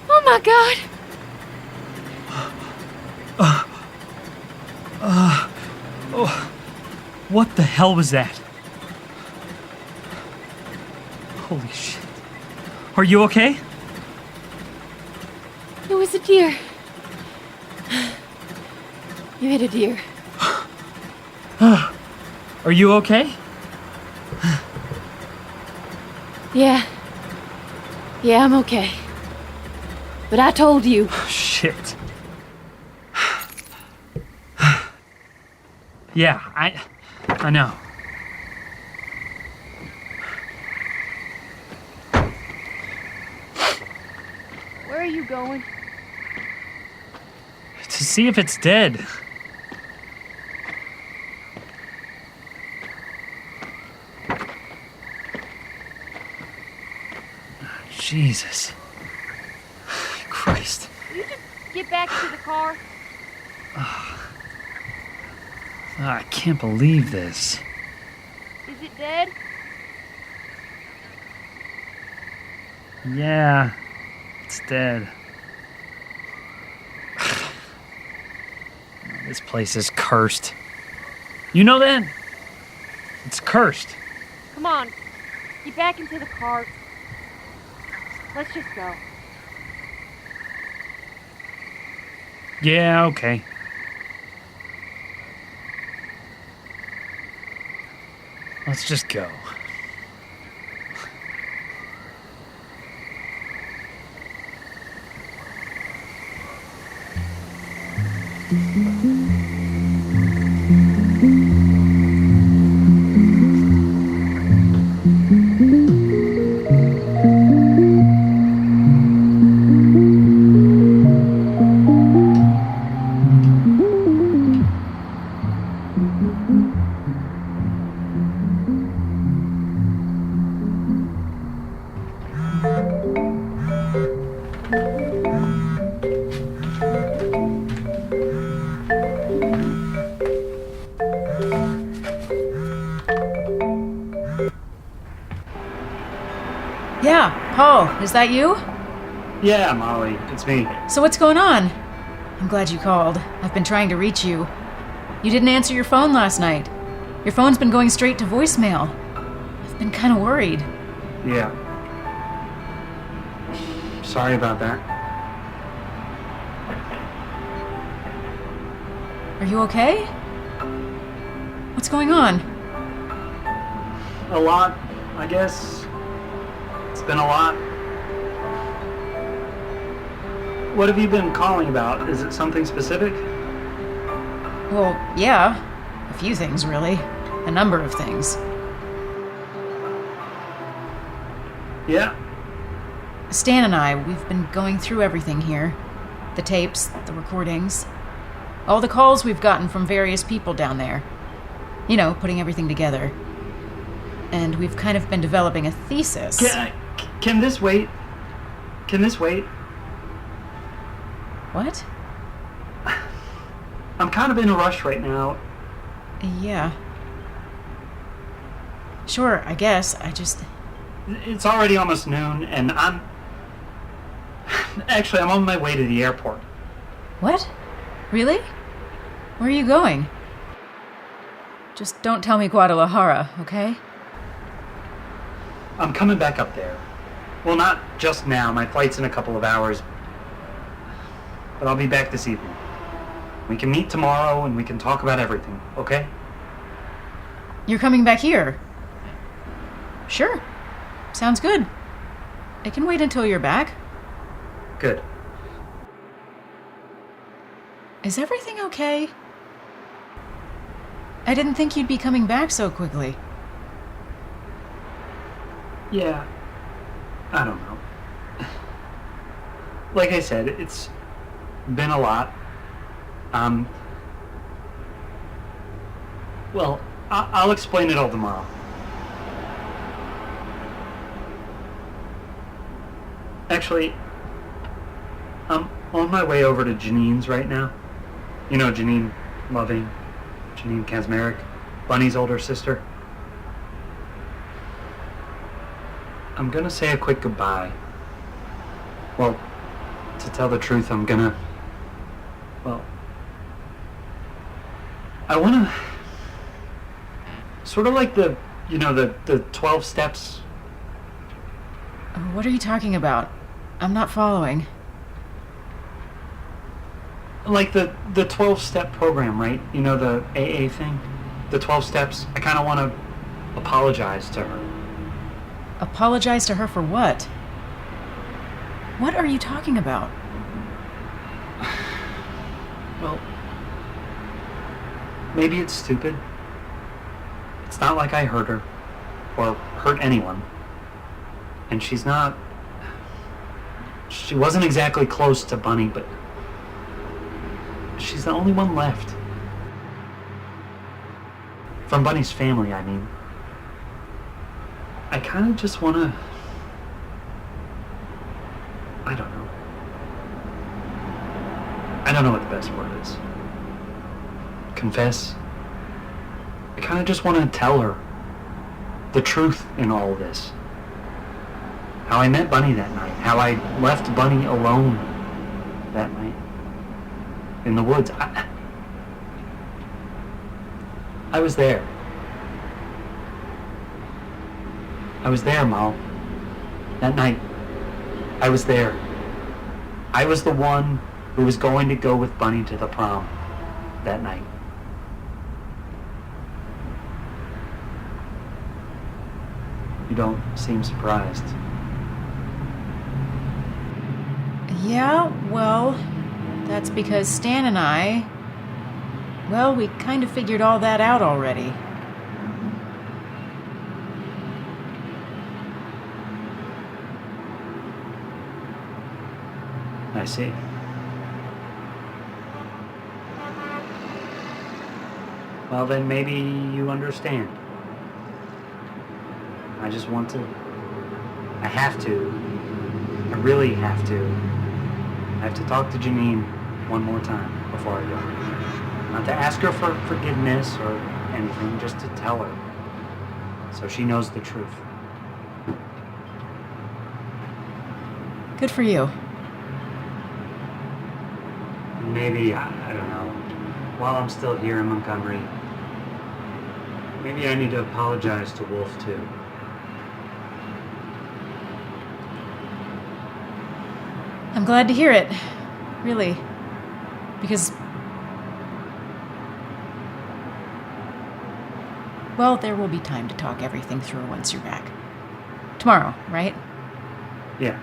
Oh my God. What the hell was that? Holy shit. Are you okay? It was a deer. You hit a deer. Are you okay? Yeah. Yeah, I'm okay. But I told you. Shit. Yeah, I know. Where are you going? To see if it's dead. Jesus. Christ. Will you just get back to the car? I can't believe this. Is it dead? Yeah, it's dead. This place is cursed. You know that? It's cursed. Come on. Get back into the car. Let's just go. Yeah, okay. Let's just go. Yeah, Paul, is that you? Yeah, Molly, it's me. So what's going on? I'm glad you called. I've been trying to reach you. You didn't answer your phone last night. Your phone's been going straight to voicemail. I've been kind of worried. Yeah. Sorry about that. Are you okay? What's going on? A lot, I guess. It's been a lot. What have you been calling about? Is it something specific? Well, yeah. A few things, really. A number of things. Yeah? Stan and I, we've been going through everything here. The tapes, the recordings. All the calls we've gotten from various people down there. You know, putting everything together. And we've kind of been developing a thesis. Can this wait? Can this wait? What? I'm kind of in a rush right now. Yeah. Sure, I guess. It's already almost noon, and Actually, I'm on my way to the airport. What? Really? Where are you going? Just don't tell me Guadalajara, okay? I'm coming back up there. Well, not just now. My flight's in a couple of hours. But I'll be back this evening. We can meet tomorrow and we can talk about everything, okay? You're coming back here? Sure. Sounds good. I can wait until you're back. Good. Is everything okay? I didn't think you'd be coming back so quickly. Yeah. I don't know. Like I said, it's been a lot. Well, I'll explain it all tomorrow. Actually, I'm on my way over to Janine's right now. You know Janine Loving, Janine Kazmarek, Bunny's older sister. I'm gonna say a quick goodbye. Well, to tell the truth, I wanna... Sort of like the 12 steps. What are you talking about? I'm not following. Like the 12-step program, right? You know, the AA thing? The 12 steps. I kind of want to apologize to her. Apologize to her for what? What are you talking about? Well, maybe it's stupid. It's not like I hurt her, or hurt anyone. And she wasn't exactly close to Bunny, but she's the only one left. From Bunny's family, I mean. I kind of just want to... I don't know. I don't know what the best word is. Confess. I kind of just want to tell her the truth in all of this. How I met Bunny that night. How I left Bunny alone that night. In the woods. I was there. I was there, Mal. That night, I was there. I was the one who was going to go with Bunny to the prom that night. You don't seem surprised. Yeah, well, that's because Stan and I, well, we kind of figured all that out already. I see. Well, then maybe you understand. I just want to. I have to. I really have to. I have to talk to Janine one more time before I go. Not to ask her for forgiveness or anything, just to tell her. So she knows the truth. Good for you. Maybe, I don't know, while I'm still here in Montgomery, maybe I need to apologize to Wolf too. I'm glad to hear it. Really. Because, well, there will be time to talk everything through once you're back. Tomorrow, right? Yeah.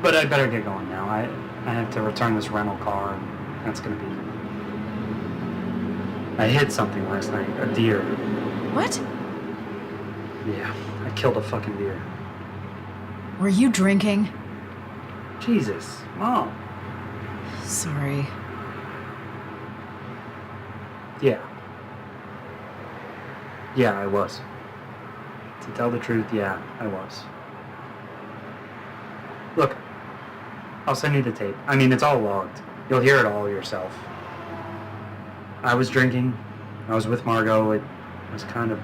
But I better get going now. I have to return this rental car, and that's gonna be... I hit something last night, a deer. What? Yeah, I killed a fucking deer. Were you drinking? Jesus, Mom. Sorry. Yeah. Yeah, I was. To tell the truth, yeah, I was. Look, I'll send you the tape. I mean, it's all logged. You'll hear it all yourself. I was drinking. I was with Margot. It was kind of...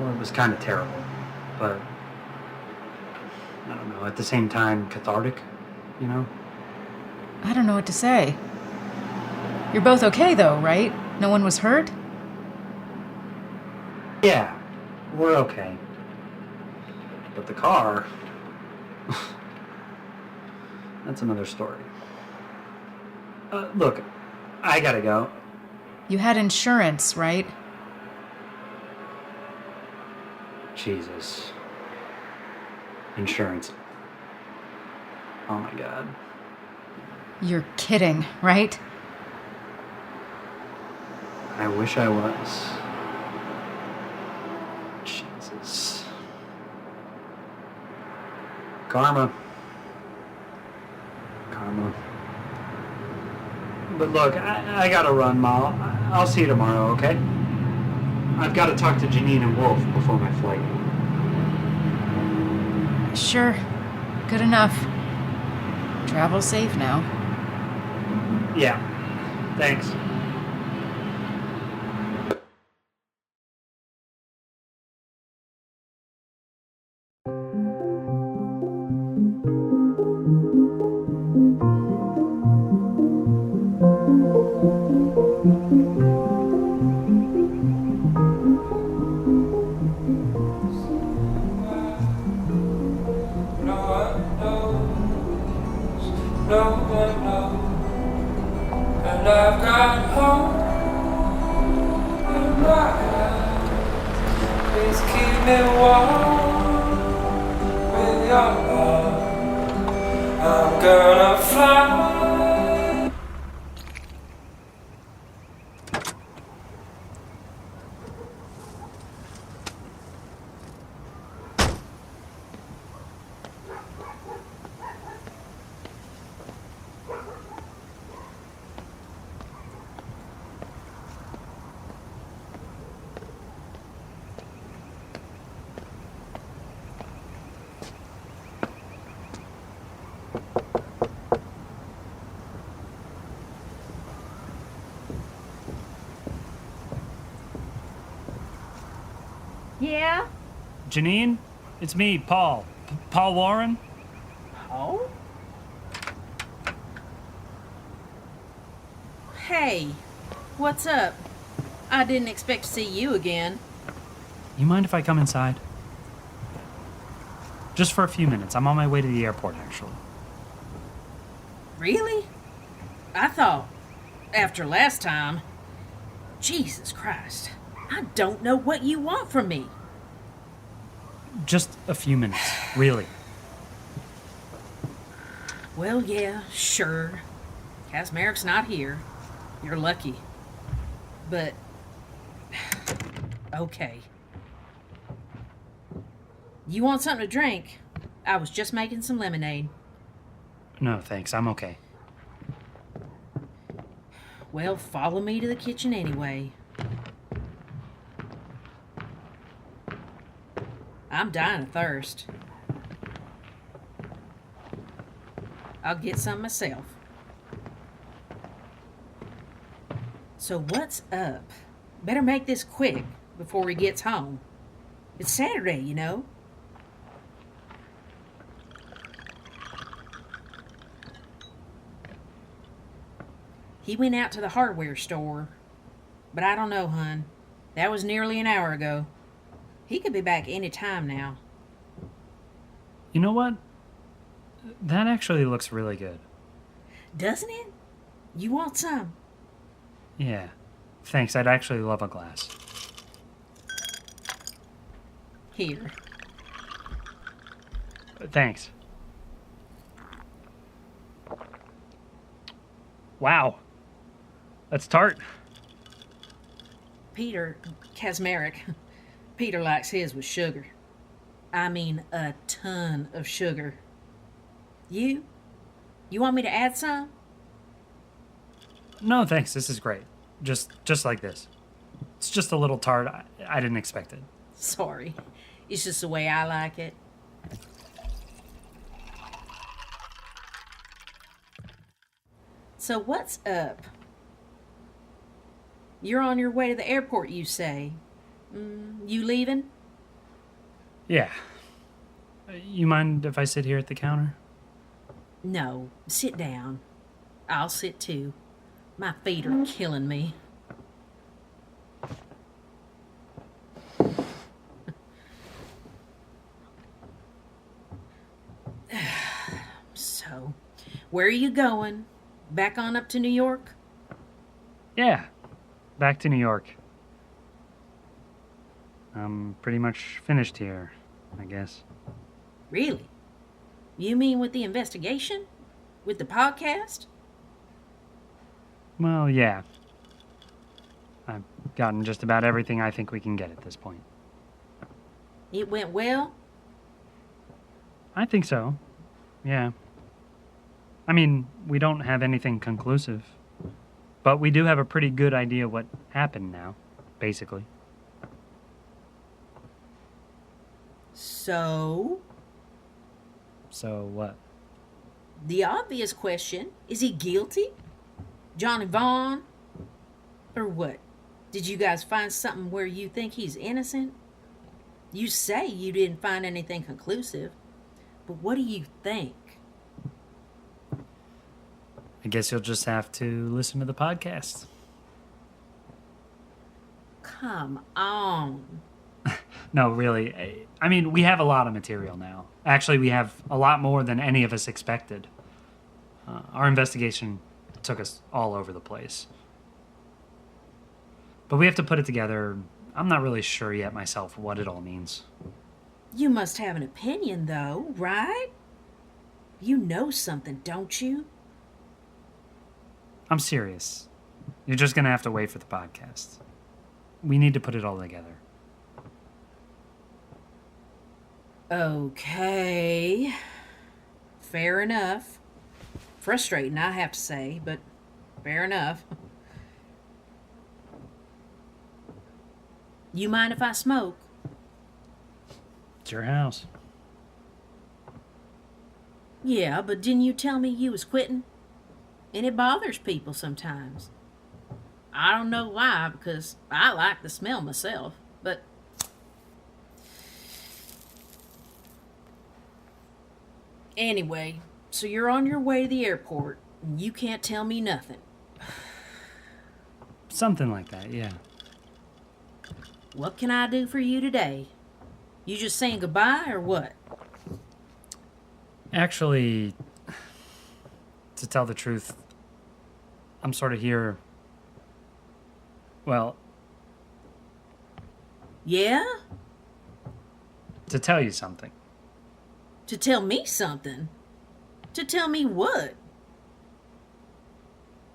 well, it was kind of terrible. But, I don't know, at the same time, cathartic, you know? I don't know what to say. You're both okay, though, right? No one was hurt? Yeah, we're okay. But the car... that's another story. Look, I gotta go. You had insurance, right? Jesus. Insurance. Oh my God. You're kidding, right? I wish I was. Jesus. Karma. But look, I gotta run, Ma. I'll see you tomorrow, okay? I've got to talk to Janine and Wolf before my flight. Sure. Good enough. Travel safe now. Yeah. Thanks. Yeah? Janine? It's me, Paul. Paul Warren? Oh? Hey, what's up? I didn't expect to see you again. You mind if I come inside? Just for a few minutes. I'm on my way to the airport, actually. Really? I thought, after last time... Jesus Christ. I don't know what you want from me. Just a few minutes, really. Well, yeah, sure. Kazmarek's not here. You're lucky. But... okay. You want something to drink? I was just making some lemonade. No, thanks. I'm okay. Well, follow me to the kitchen anyway. I'm dying of thirst. I'll get some myself. So what's up? Better make this quick before he gets home. It's Saturday, you know. He went out to the hardware store. But I don't know, hon. That was nearly an hour ago. He could be back any time now. You know what? That actually looks really good. Doesn't it? You want some? Yeah. Thanks. I'd actually love a glass. Here. Thanks. Wow. That's tart. Kazmarek, Peter likes his with sugar. I mean a ton of sugar. You want me to add some? No, thanks. This is great. Just like this. It's just a little tart. I didn't expect it. Sorry. It's just the way I like it. So what's up? You're on your way to the airport, you say. You leaving? Yeah. You mind if I sit here at the counter? No, sit down. I'll sit too. My feet are killing me. So, where are you going? Back on up to New York? Yeah. Back to New York. I'm pretty much finished here, I guess. Really? You mean with the investigation? With the podcast? Well, yeah. I've gotten just about everything I think we can get at this point. It went well? I think so. Yeah. I mean, we don't have anything conclusive. But we do have a pretty good idea what happened now, basically. So? So what? The obvious question, is he guilty? Johnny Vaughn? Or what? Did you guys find something where you think he's innocent? You say you didn't find anything conclusive, but what do you think? I guess you'll just have to listen to the podcast. Come on. No, really. I mean, we have a lot of material now. Actually, we have a lot more than any of us expected. Our investigation took us all over the place. But we have to put it together. I'm not really sure yet myself what it all means. You must have an opinion, though, right? You know something, don't you? I'm serious. You're just going to have to wait for the podcast. We need to put it all together. Okay. Fair enough. Frustrating, I have to say, but fair enough. You mind if I smoke? It's your house. Yeah, but didn't you tell me you was quitting? And it bothers people sometimes. I don't know why, because I like the smell myself, but... Anyway, so you're on your way to the airport, and you can't tell me nothing. Something like that, yeah. What can I do for you today? You just saying goodbye or what? Actually, to tell the truth, I'm sort of here. Well, Yeah? to tell you something. To tell me something? To tell me what?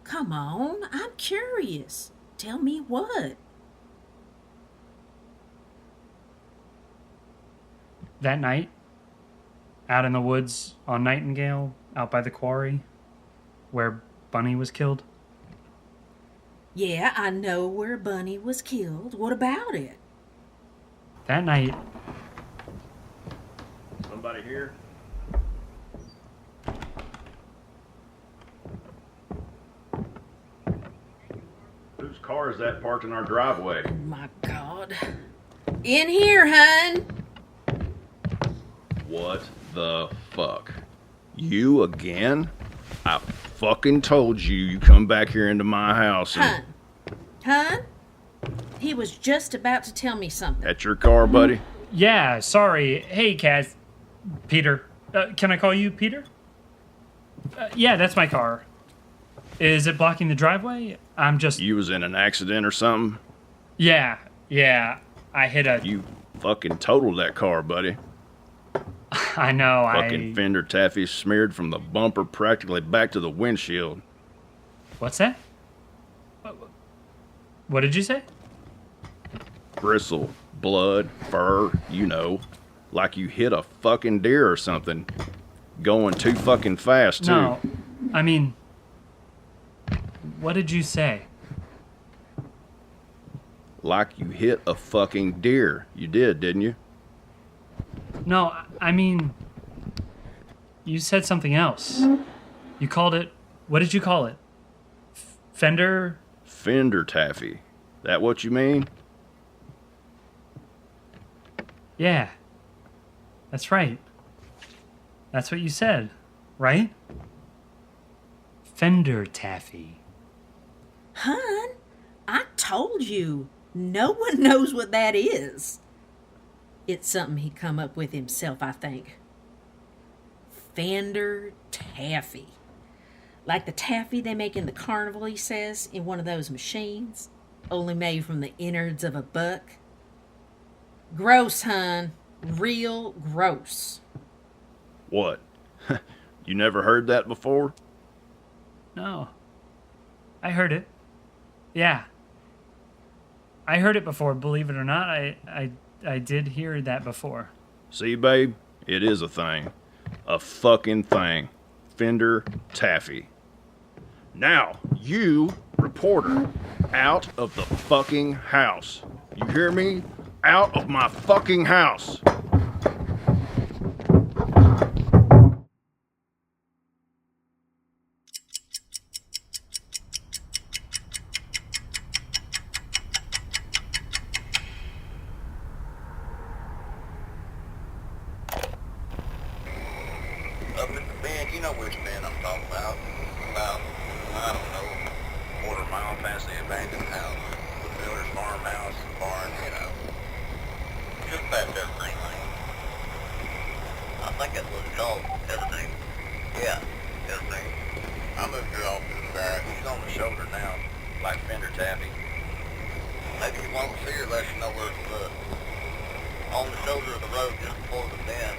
Come on, I'm curious. Tell me what? That night, out in the woods on Nightingale, out by the quarry, where Bunny was killed. Yeah, I know where Bunny was killed. What about it? That night, Somebody here? Whose car is that parked in our driveway? Oh my God. In here, hun. What the fuck? You again? I fucking told you come back here into my house and... Hun? He was just about to tell me something. That's your car, buddy? yeah, sorry. Hey, Cass. Peter. Can I call you Peter? Yeah, that's my car. Is it blocking the driveway? I'm just... You was in an accident or something? Yeah. I hit a... You fucking totaled that car, buddy. I know, Fucking fender taffy smeared from the bumper practically back to the windshield. What's that? What did you say? Bristle, blood, fur, you know. Like you hit a fucking deer or something. Going too fucking fast, too. No, I mean... What did you say? Like you hit a fucking deer. You did, didn't you? No, I mean... You said something else. You called it... What did you call it? Fender? Fender taffy. That what you mean? Yeah. That's right. That's what you said, right? Fender taffy. Hun, I told you. No one knows what that is. It's something he come up with himself, I think. Fender taffy. Like the taffy they make in the carnival, he says, in one of those machines. Only made from the innards of a buck. Gross, hun. Real gross. What? You never heard that before? No. I heard it. Yeah. I heard it before, believe it or not. I did hear that before. See, babe? It is a thing. A fucking thing. Fender taffy. Now, you, reporter, out of the fucking house. You hear me? Out of my fucking house. Up at the bend, you know which bend I'm talking about. About, I don't know, quarter mile past the abandoned house, the builder's farmhouse, the barn, you know. Just past everything lane. I think that's what it's called, everything. Yeah, everything. I moved her off to the barracks. She's on the shoulder now, like Fender taffy. Maybe you won't see her unless you know where to look. On the shoulder of the road just before the bend.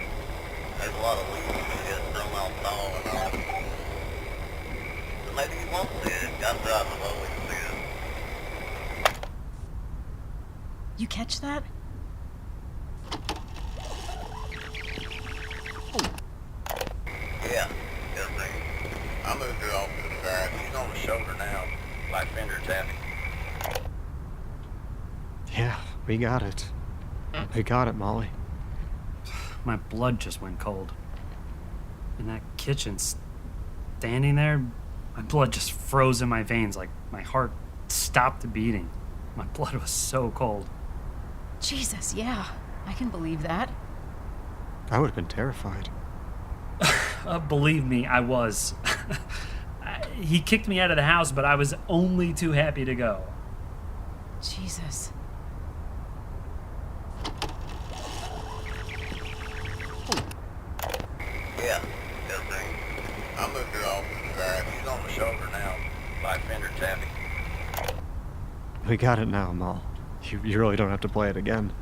There's a lot of weeds and shit thrown off tall and all. So maybe you won't see it. Gotta drive slowly to see it. You catch that? Yeah, everything. I moved her off to the barracks. She's on the shoulder now, like Fender taffy. Yeah, we got it. We got it, Molly. My blood just went cold. In that kitchen, standing there, my blood just froze in my veins, like my heart stopped beating. My blood was so cold. Jesus, yeah. I can believe that. I would have been terrified. Believe me, I was. He kicked me out of the house, but I was only too happy to go. Jesus. We got it now, Mal. You really don't have to play it again.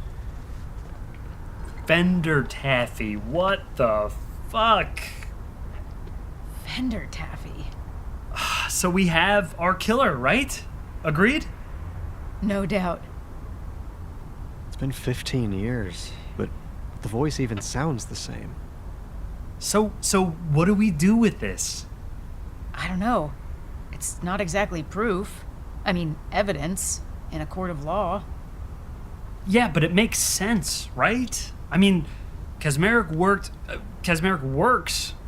Fender Taffy, what the fuck? Fender Taffy. So we have our killer, right? Agreed? No doubt. It's been 15 years, but the voice even sounds the same. So what do we do with this? I don't know. It's not exactly proof. I mean, evidence in a court of law. Yeah, but it makes sense, right? I mean, Kaczmarek works.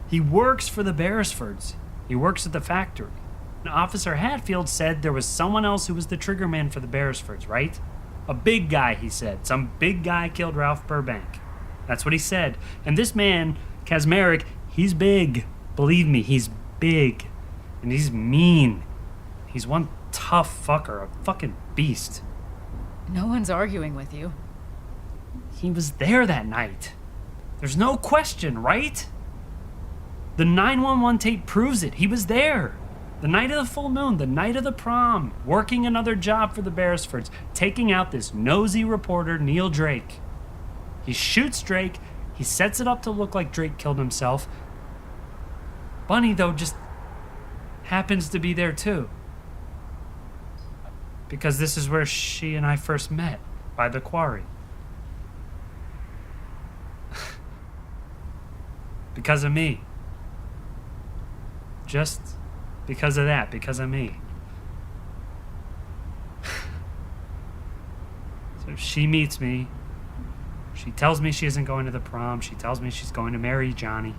He works for the Beresfords. He works at the factory. And Officer Hatfield said there was someone else who was the trigger man for the Beresfords, right? A big guy, he said. Some big guy killed Ralph Burbank. That's what he said. And this man, Kaczmarek, he's big. Believe me, he's big. And he's mean. He's one tough fucker, a fucking beast. No one's arguing with you. He was there that night. There's no question, right? The 911 tape proves it. He was there. The night of the full moon, the night of the prom, working another job for the Beresfords, taking out this nosy reporter, Neil Drake. He shoots Drake. He sets it up to look like Drake killed himself. Bunny, though, just happens to be there, too. Because this is where she and I first met, by the quarry. Because of me. Just because of that, because of me. So she meets me. She tells me she isn't going to the prom. She tells me she's going to marry Johnny.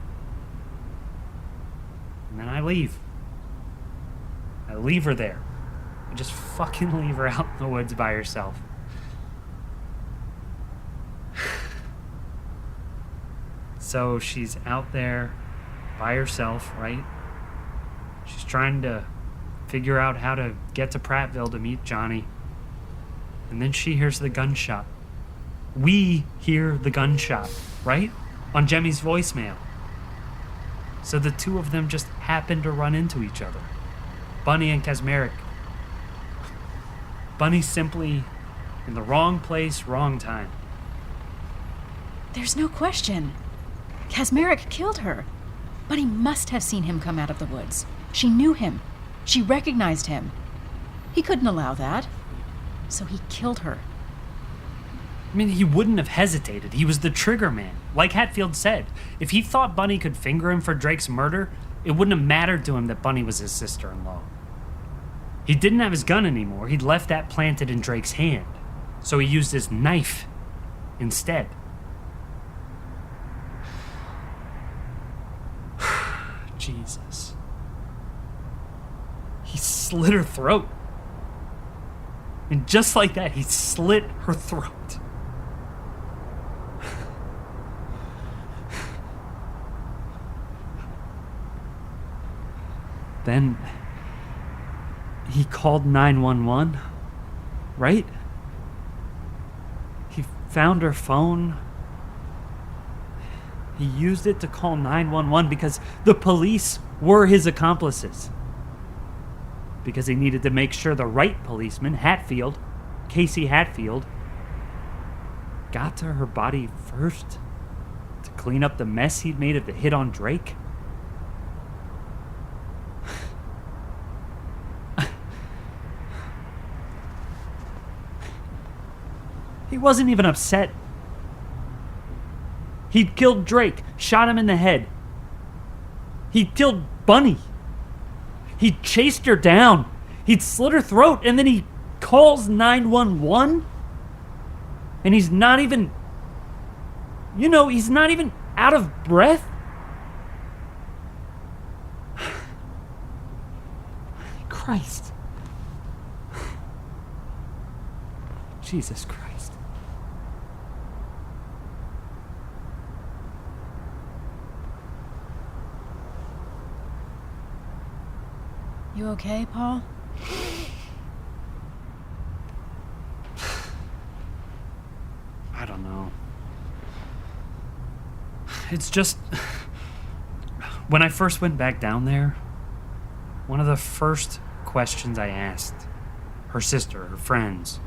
And then I leave. I leave her there. I just fucking leave her out in the woods by herself. So she's out there by herself, right? She's trying to figure out how to get to Prattville to meet Johnny. And then she hears the gunshot. We hear the gunshot, right? On Jemmy's voicemail. So the two of them just happen to run into each other. Bunny and Kaczmarek. Bunny's simply in the wrong place, wrong time. There's no question. Kaczmarek killed her. Bunny must have seen him come out of the woods. She knew him. She recognized him. He couldn't allow that. So he killed her. I mean, he wouldn't have hesitated. He was the trigger man. Like Hatfield said, if he thought Bunny could finger him for Drake's murder, it wouldn't have mattered to him that Bunny was his sister-in-law. He didn't have his gun anymore. He'd left that planted in Drake's hand. So he used his knife instead. Jesus. He slit her throat. And just like that, he slit her throat. Then he called 911, right? He found her phone. He used it to call 911 because the police were his accomplices. Because he needed to make sure the right policeman, Hatfield, Casey Hatfield, got to her body first to clean up the mess he'd made of the hit on Drake. He wasn't even upset. He'd killed Drake, shot him in the head. He'd killed Bunny. He chased her down. He'd slit her throat, and then he calls 911. And he's not even... he's not even out of breath. Christ. Jesus Christ. You okay, Paul? I don't know. It's just... When I first went back down there, one of the first questions I asked her sister, her friends,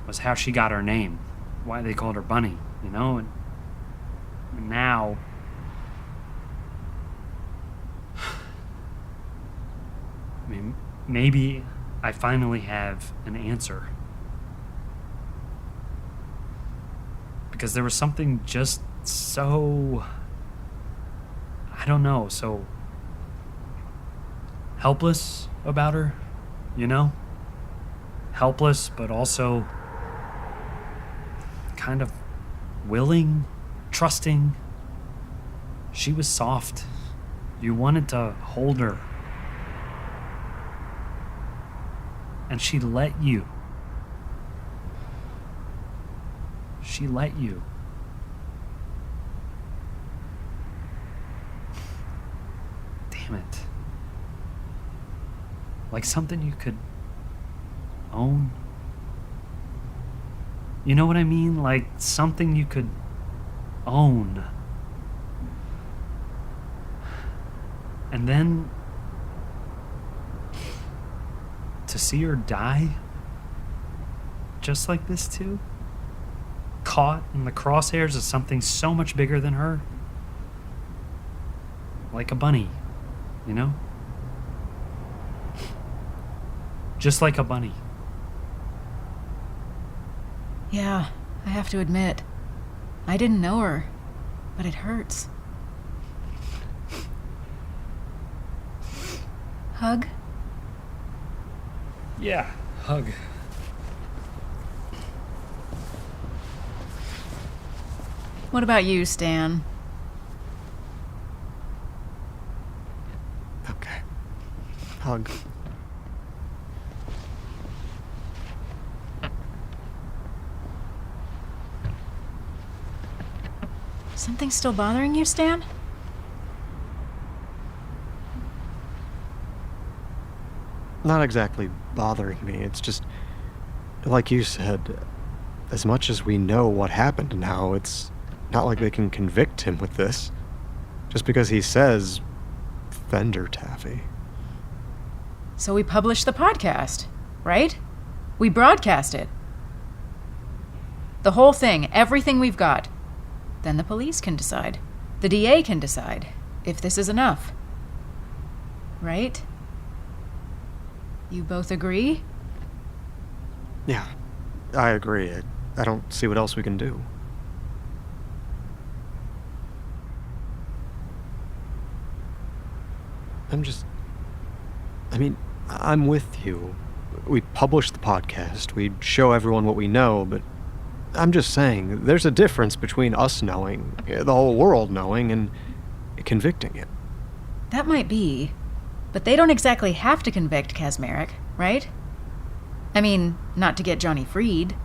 was how she got her name, why they called her Bunny, you know? And now... I mean, maybe I finally have an answer. Because there was something just so... I don't know, so helpless about her, you know? Helpless, but also kind of willing, trusting. She was soft. You wanted to hold her. And she let you. She let you. Damn it. Like something you could own. You know what I mean? Like something you could own. And then to see her die just like this too, caught in the crosshairs of something so much bigger than her, like a bunny, you know? Just like a bunny. Yeah, I have to admit, I didn't know her, but it hurts. Hug? Yeah, hug. What about you, Stan? Okay. Hug. Something still bothering you, Stan? Not exactly bothering me. It's just, like you said, as much as we know what happened now, it's not like they can convict him with this. Just because he says Fender Taffy. So we published the podcast, right? We broadcast it. The whole thing, everything we've got. Then the police can decide. The DA can decide if this is enough. Right? You both agree? Yeah, I agree. I don't see what else we can do. I'm with you. We publish the podcast, we show everyone what we know, but I'm just saying, there's a difference between us knowing, the whole world knowing, and convicting him. That might be, but they don't exactly have to convict Kaczmarek, right? I mean, not to get Johnny freed.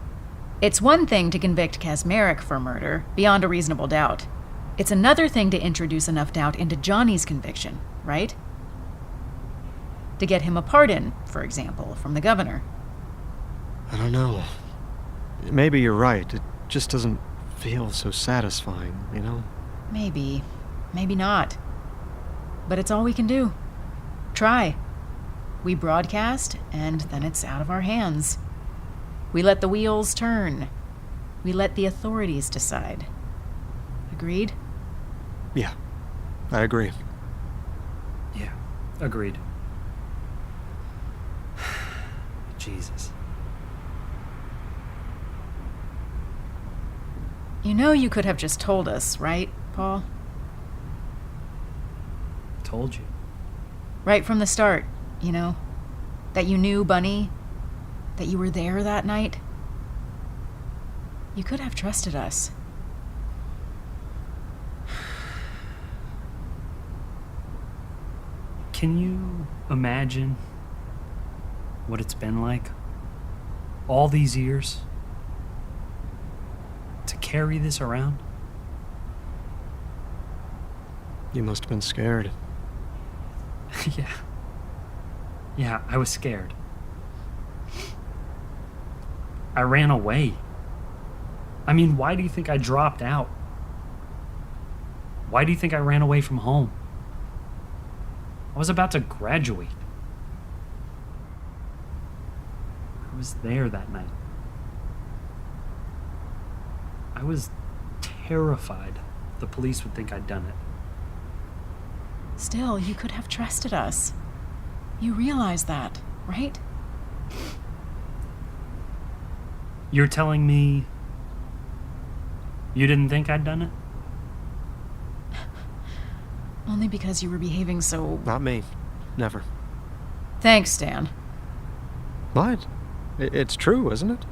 It's one thing to convict Kaczmarek for murder, beyond a reasonable doubt. It's another thing to introduce enough doubt into Johnny's conviction, right? To get him a pardon, for example, from the governor. I don't know. Maybe you're right. It just doesn't feel so satisfying, you know? Maybe. Maybe not. But it's all we can do. Try. We broadcast, and then it's out of our hands. We let the wheels turn. We let the authorities decide. Agreed? Yeah, I agree. Yeah, agreed. Jesus. You know you could have just told us, right, Paul? Told you. Right from the start, you know? That you knew Bunny? That you were there that night? You could have trusted us. Can you imagine what it's been like all these years to carry this around? You must have been scared. Yeah, I was scared. I ran away. I mean, why do you think I dropped out? Why do you think I ran away from home? I was about to graduate. I was there that night. I was terrified the police would think I'd done it. Still, you could have trusted us. You realize that, right? You're telling me you didn't think I'd done it? Only because you were behaving so... Not me. Never. Thanks, Stan. What? It's true, isn't it?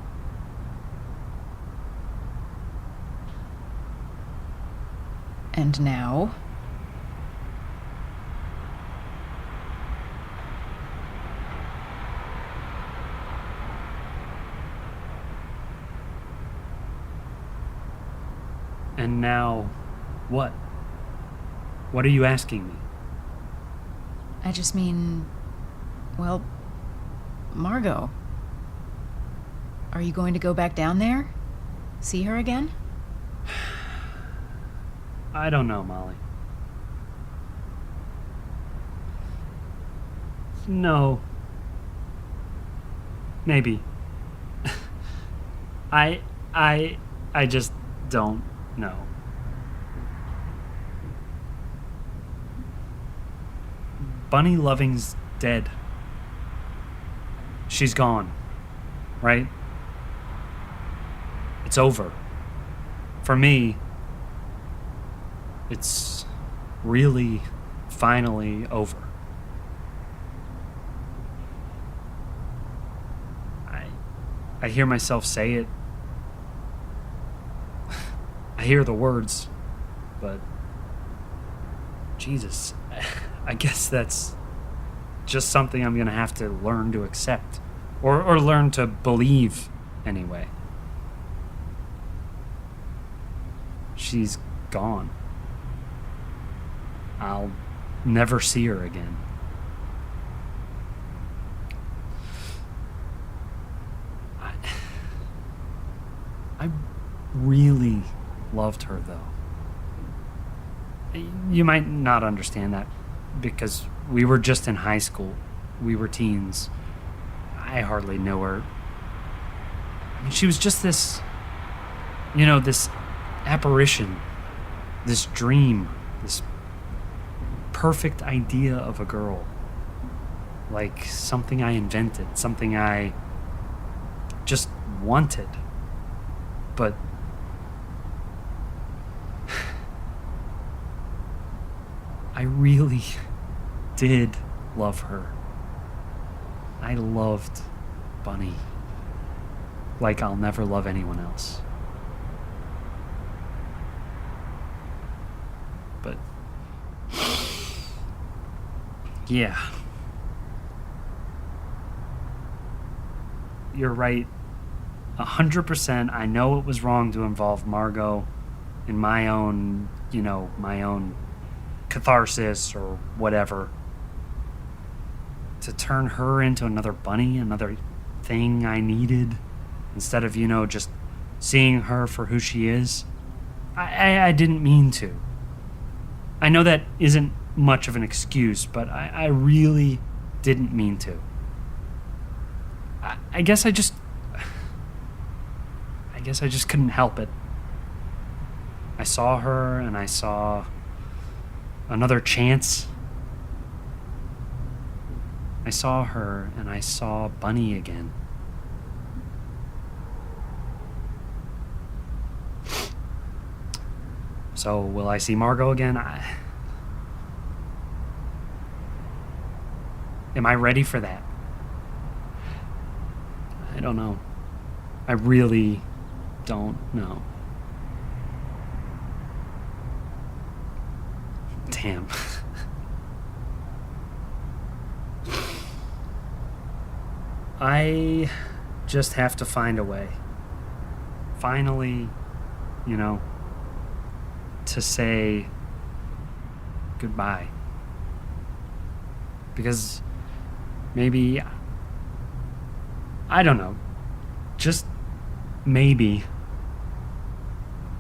And now? And now, what? What are you asking me? I just mean... Well, Margot. Are you going to go back down there? See her again? I don't know, Molly. No. Maybe. I just don't know. Bunny Loving's dead. She's gone, right? It's over. For me, it's really finally over. I hear myself say it. I hear the words, but Jesus, I guess that's just something I'm gonna have to learn to accept, or learn to believe anyway. She's gone. I'll never see her again. I really loved her, though. You might not understand that because we were just in high school. We were teens. I hardly knew her. I mean, she was just this, this apparition, this dream, this perfect idea of a girl. Like something I invented, something I just wanted. But I really did love her. I loved Bunny like I'll never love anyone else. But yeah. You're right. 100%. I know it was wrong to involve Margot in my own catharsis or whatever. To turn her into another bunny, another thing I needed, instead of, just seeing her for who she is. I didn't mean to. I know that isn't much of an excuse, but I really didn't mean to. I guess I just couldn't help it. I saw her and I saw another chance. I saw her and I saw Bunny again. So will I see Margot again? Am I ready for that? I don't know. I really don't know. Damn. I just have to find a way. Finally, to say goodbye. Because maybe, I don't know, just maybe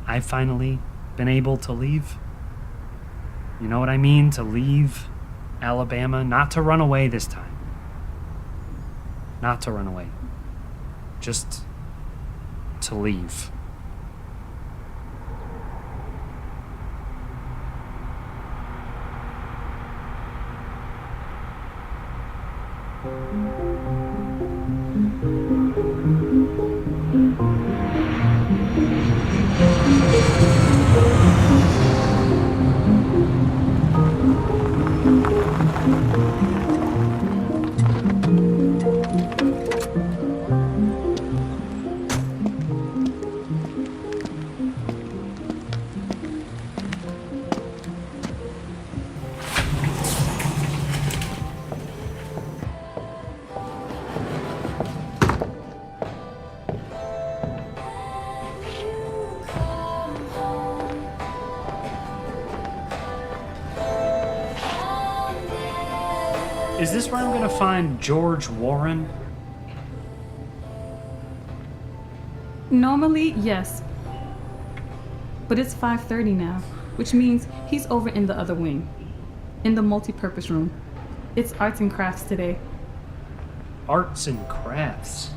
I've finally been able to leave. You know what I mean? To leave Alabama, not to run away this time. Not to run away. just to leave. Is this where I'm gonna find George Warren? Normally, yes. But it's 5:30 now, which means he's over in the other wing, in the multi-purpose room. It's arts and crafts today. Arts and crafts?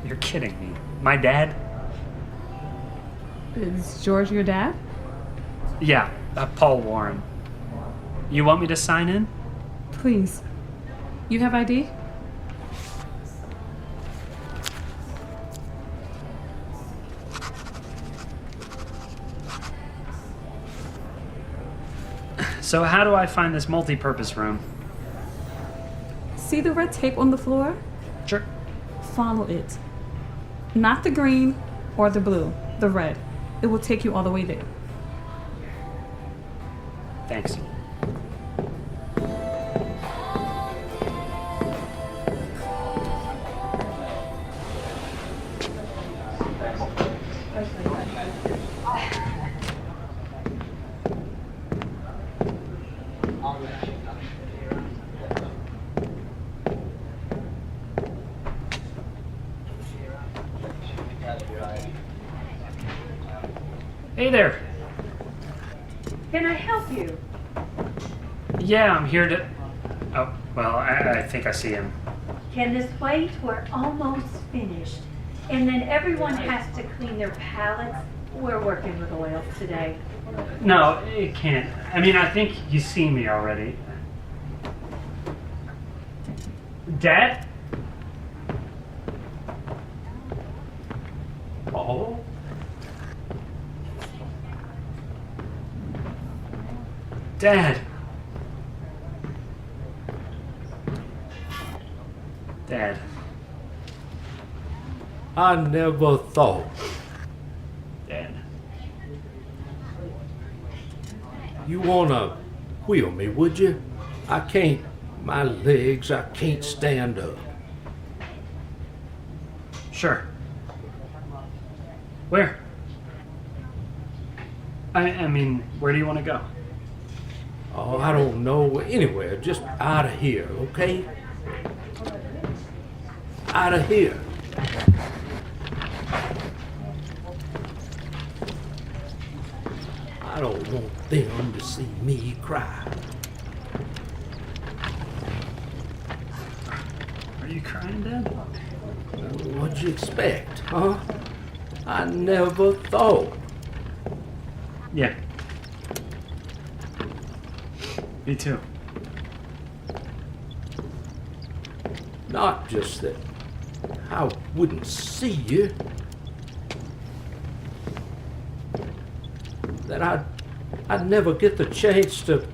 You're kidding me. My dad? Is George your dad? Yeah, Paul Warren. You want me to sign in? Please. You have ID? So how do I find this multi-purpose room? See the red tape on the floor? Sure. Follow it. Not the green or the blue, the red. It will take you all the way there. Thanks. Hey there. Can I help you? Yeah, I'm here to... Oh, well, I think I see him. Can this wait? We're almost finished. And then everyone has to clean their pallets. We're working with oils today. No, it can't. I mean, I think you see me already. Dad? Oh? Dad. Dad. I never thought. Dad. You wanna wheel me, would you? I can't, my legs, I can't stand up. Sure. Where? I mean, where do you want to go? Oh, I don't know. Anywhere, just out of here, okay? Out of here. I don't want them to see me cry. Are you crying, Dad? What'd you expect, huh? I never thought. Yeah. Me too. Not just that I wouldn't see you. That I'd never get the chance to...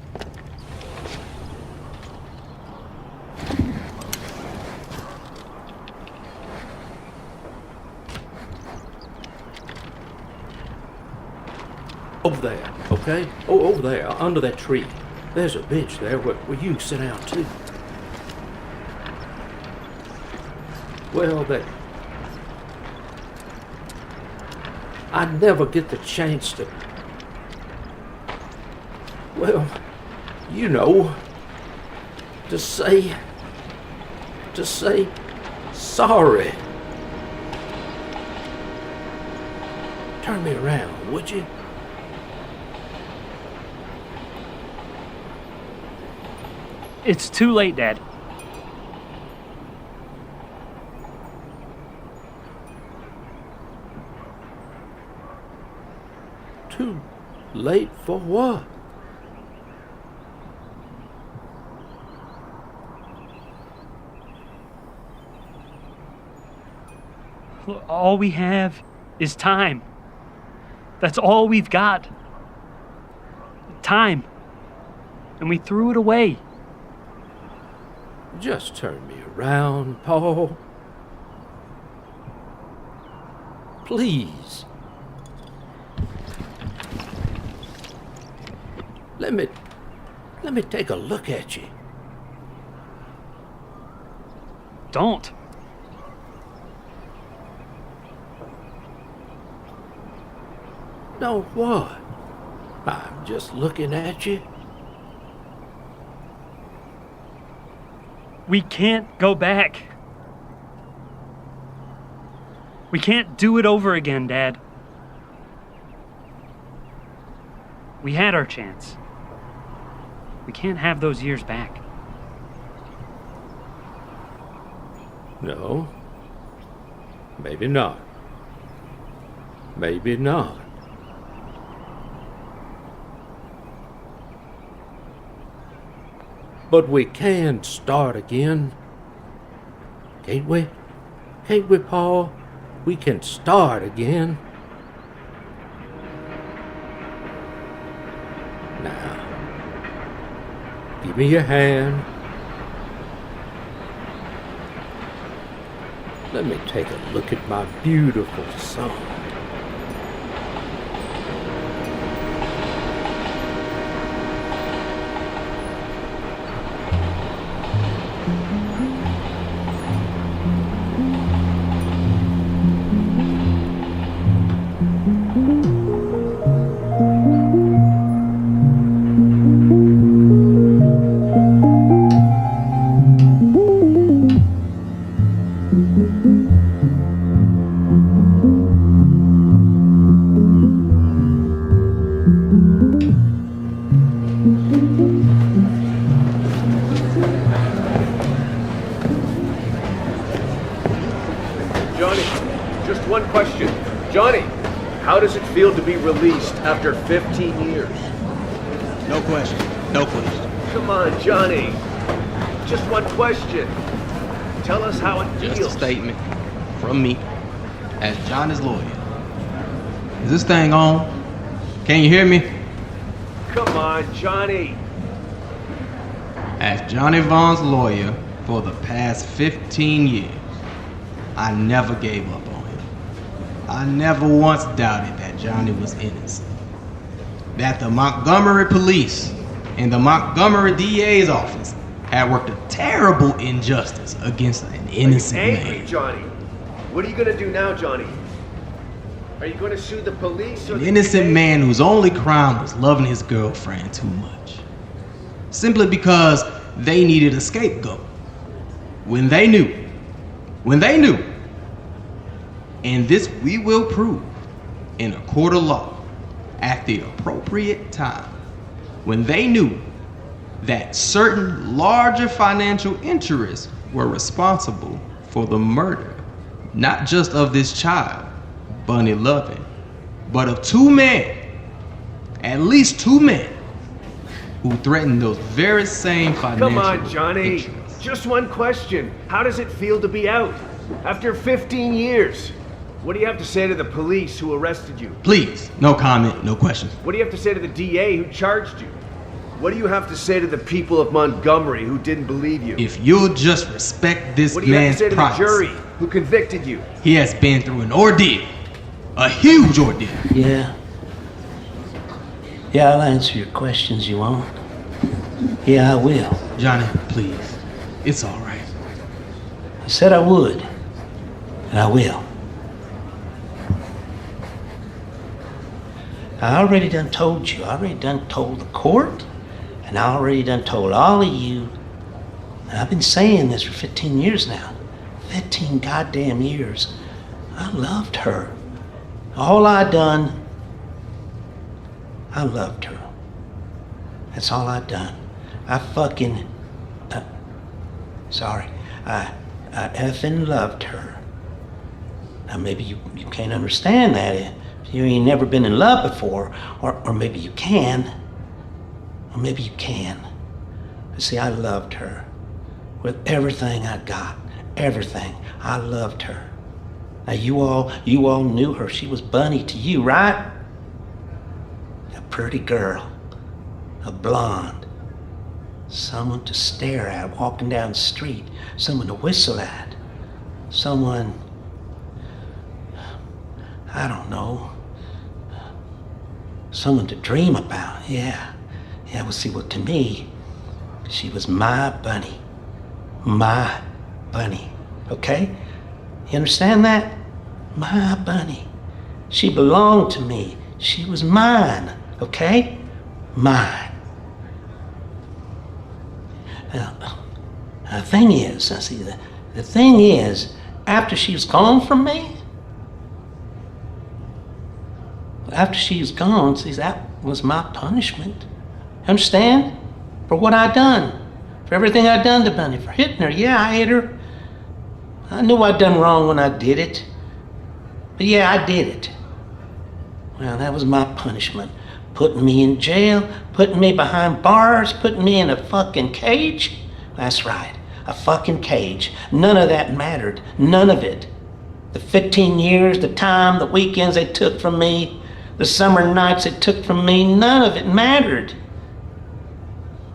Over there, okay? Oh, over there, under that tree. There's a bench there where you can sit down too. Well, that... I'd never get the chance to... Well, you know, to say sorry. Turn me around, would you? It's too late, Dad. Too late for what? All we have is time. That's all we've got. Time. And we threw it away. Just turn me around, Paul. Please. Let me take a look at you. Don't. Don't what? I'm just looking at you. We can't go back. We can't do it over again, Dad. We had our chance. We can't have those years back. No. Maybe not. Maybe not. But we can start again. Can't we? Can't we, Paul? We can start again. Now, give me your hand. Let me take a look at my beautiful son. How does it feel to be released after 15 years? No question. No question. Come on, Johnny. Just one question. Tell us how it feels. Just a statement from me as Johnny's lawyer. Is this thing on? Can you hear me? Come on, Johnny. As Johnny Vaughn's lawyer for the past 15 years, I never gave up on him. I never once doubted that Johnny was innocent. That the Montgomery police and the Montgomery DA's office had worked a terrible injustice against an innocent man. Angry, Johnny. What are you gonna do now, Johnny? Are you gonna sue the police or An innocent man whose only crime was loving his girlfriend too much. Simply because they needed a scapegoat. When they knew. And this we will prove in a court of law at the appropriate time. When they knew that certain larger financial interests were responsible for the murder, not just of this child, Bunny Loving, but of two men, at least two men, who threatened those very same financial Come on, Johnny. interests. Just one question. How does it feel to be out after 15 years? What do you have to say to the police who arrested you? Please, no comment, no questions. What do you have to say to the DA who charged you? What do you have to say to the people of Montgomery who didn't believe you? If you'll just respect this What do you have man's to say to the privacy. jury who convicted you? He has been through an ordeal. A huge ordeal. Yeah, I'll answer your questions you want. Yeah, I will. Johnny, please. It's all right. I said I would, and I will. I already done told you. I already done told the court, and I already done told all of you. And I've been saying this for 15 years now. 15 goddamn years. I loved her. All I done, I loved her. That's all I done. I fucking, I effing loved her. Now maybe you can't understand that You ain't never been in love before, or maybe you can. Or maybe you can. But see, I loved her. With everything I got. Everything. I loved her. Now you all knew her. She was Bunny to you, right? A pretty girl. A blonde. Someone to stare at walking down the street. Someone to whistle at. Someone, I don't know. Someone to dream about, yeah. Yeah, well, see, well, to me, she was my Bunny. My Bunny, okay? You understand that? My Bunny. She belonged to me. She was mine, okay? Mine. The thing is, I see, the thing is, after she was gone from me, after she was gone, see, that was my punishment. Understand? For what I done. For everything I done to Bunny. For hitting her. Yeah, I hit her. I knew I'd done wrong when I did it. But yeah, I did it. Well, that was my punishment. Putting me in jail, putting me behind bars, putting me in a fucking cage. That's right, a fucking cage. None of that mattered. None of it. The 15 years, the time, the weekends they took from me, the summer nights they took from me, none of it mattered.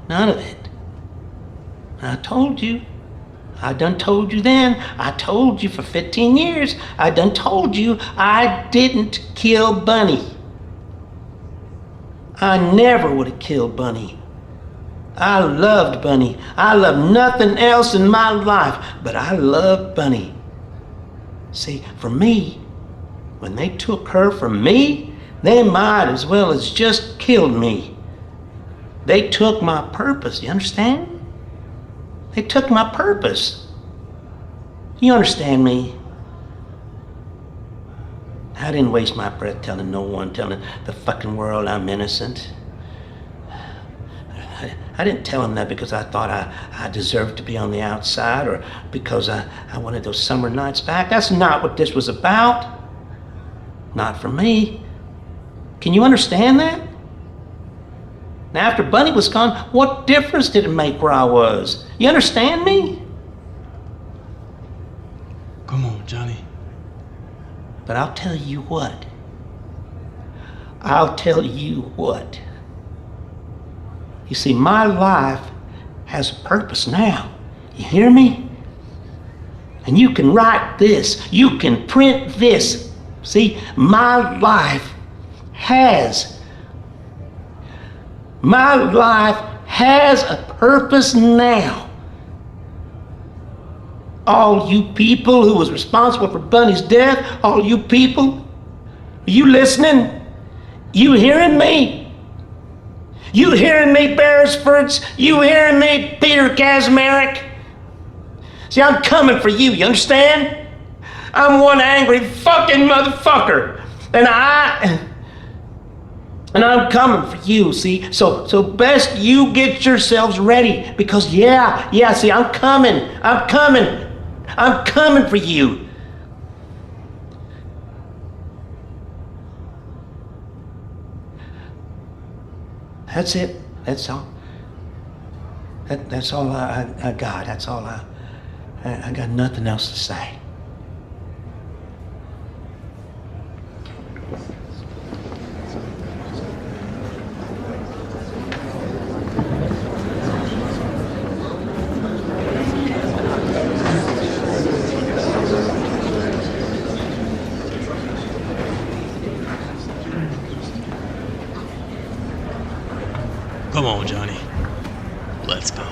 None of it. I told you. I done told you then. I told you for 15 years. I done told you I didn't kill Bunny. I never would have killed Bunny. I loved Bunny. I loved nothing else in my life, but I loved Bunny. See, for me, when they took her from me, they might as well as just killed me. They took my purpose, you understand? They took my purpose. You understand me? I didn't waste my breath telling no one, telling the fucking world I'm innocent. I didn't tell them that because I thought I deserved to be on the outside or because I wanted those summer nights back. That's not what this was about. Not for me. Can you understand that? Now, after Bunny was gone, what difference did it make where I was? You understand me? Come on, Johnny. But I'll tell you what. I'll tell you what. You see, my life has a purpose now. You hear me? And you can write this. You can print this. See, my life has a purpose now. All you people who was responsible for Bunny's death, all you people, are you listening? You hearing me? You hearing me, Beresfords? You hearing me, Peter Kaczmarek? See, I'm coming for you, you understand? I'm one angry fucking motherfucker. And I'm coming for you, see? So best you get yourselves ready. Because yeah, see, I'm coming for you. That's it. That's all. That's all I got. That's all I got nothing else to say. Come on, Johnny. Let's go.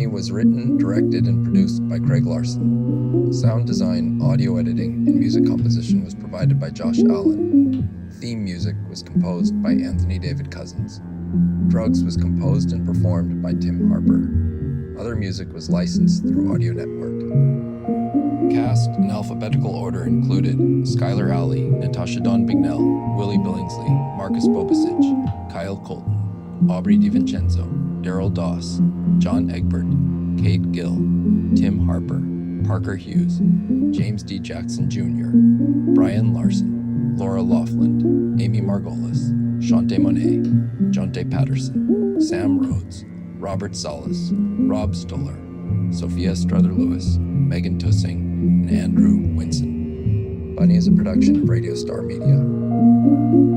Bunny was written, directed, and produced by Craig Larsen. Sound design, audio editing, and music composition was provided by Josh Allen. Theme music was composed by Anthony David Cousins. Drugs was composed and performed by Tim Harper. Other music was licensed through Audio Network. Cast in alphabetical order included Skylar Alley, Natasha-Dawn Bignell, Willie Billingsley, Marqus Bobesich, Kyle Colton, Aubrey DiVincenzo, Derrell Doss, John Egbert, Kate Gill, Tim Harper, Parker Hughes, James D. Jackson Jr., Brian Larsen, Laura Lofland, Amy Margolis, Shaunte Monet, Jontae Patterson, Sam Rhodes, Robert Salas, Rob Stoller, Sophia Strother-Lewis, Megan Tussing, and Andrew Winson. Bunny is a production of Radio Star Media.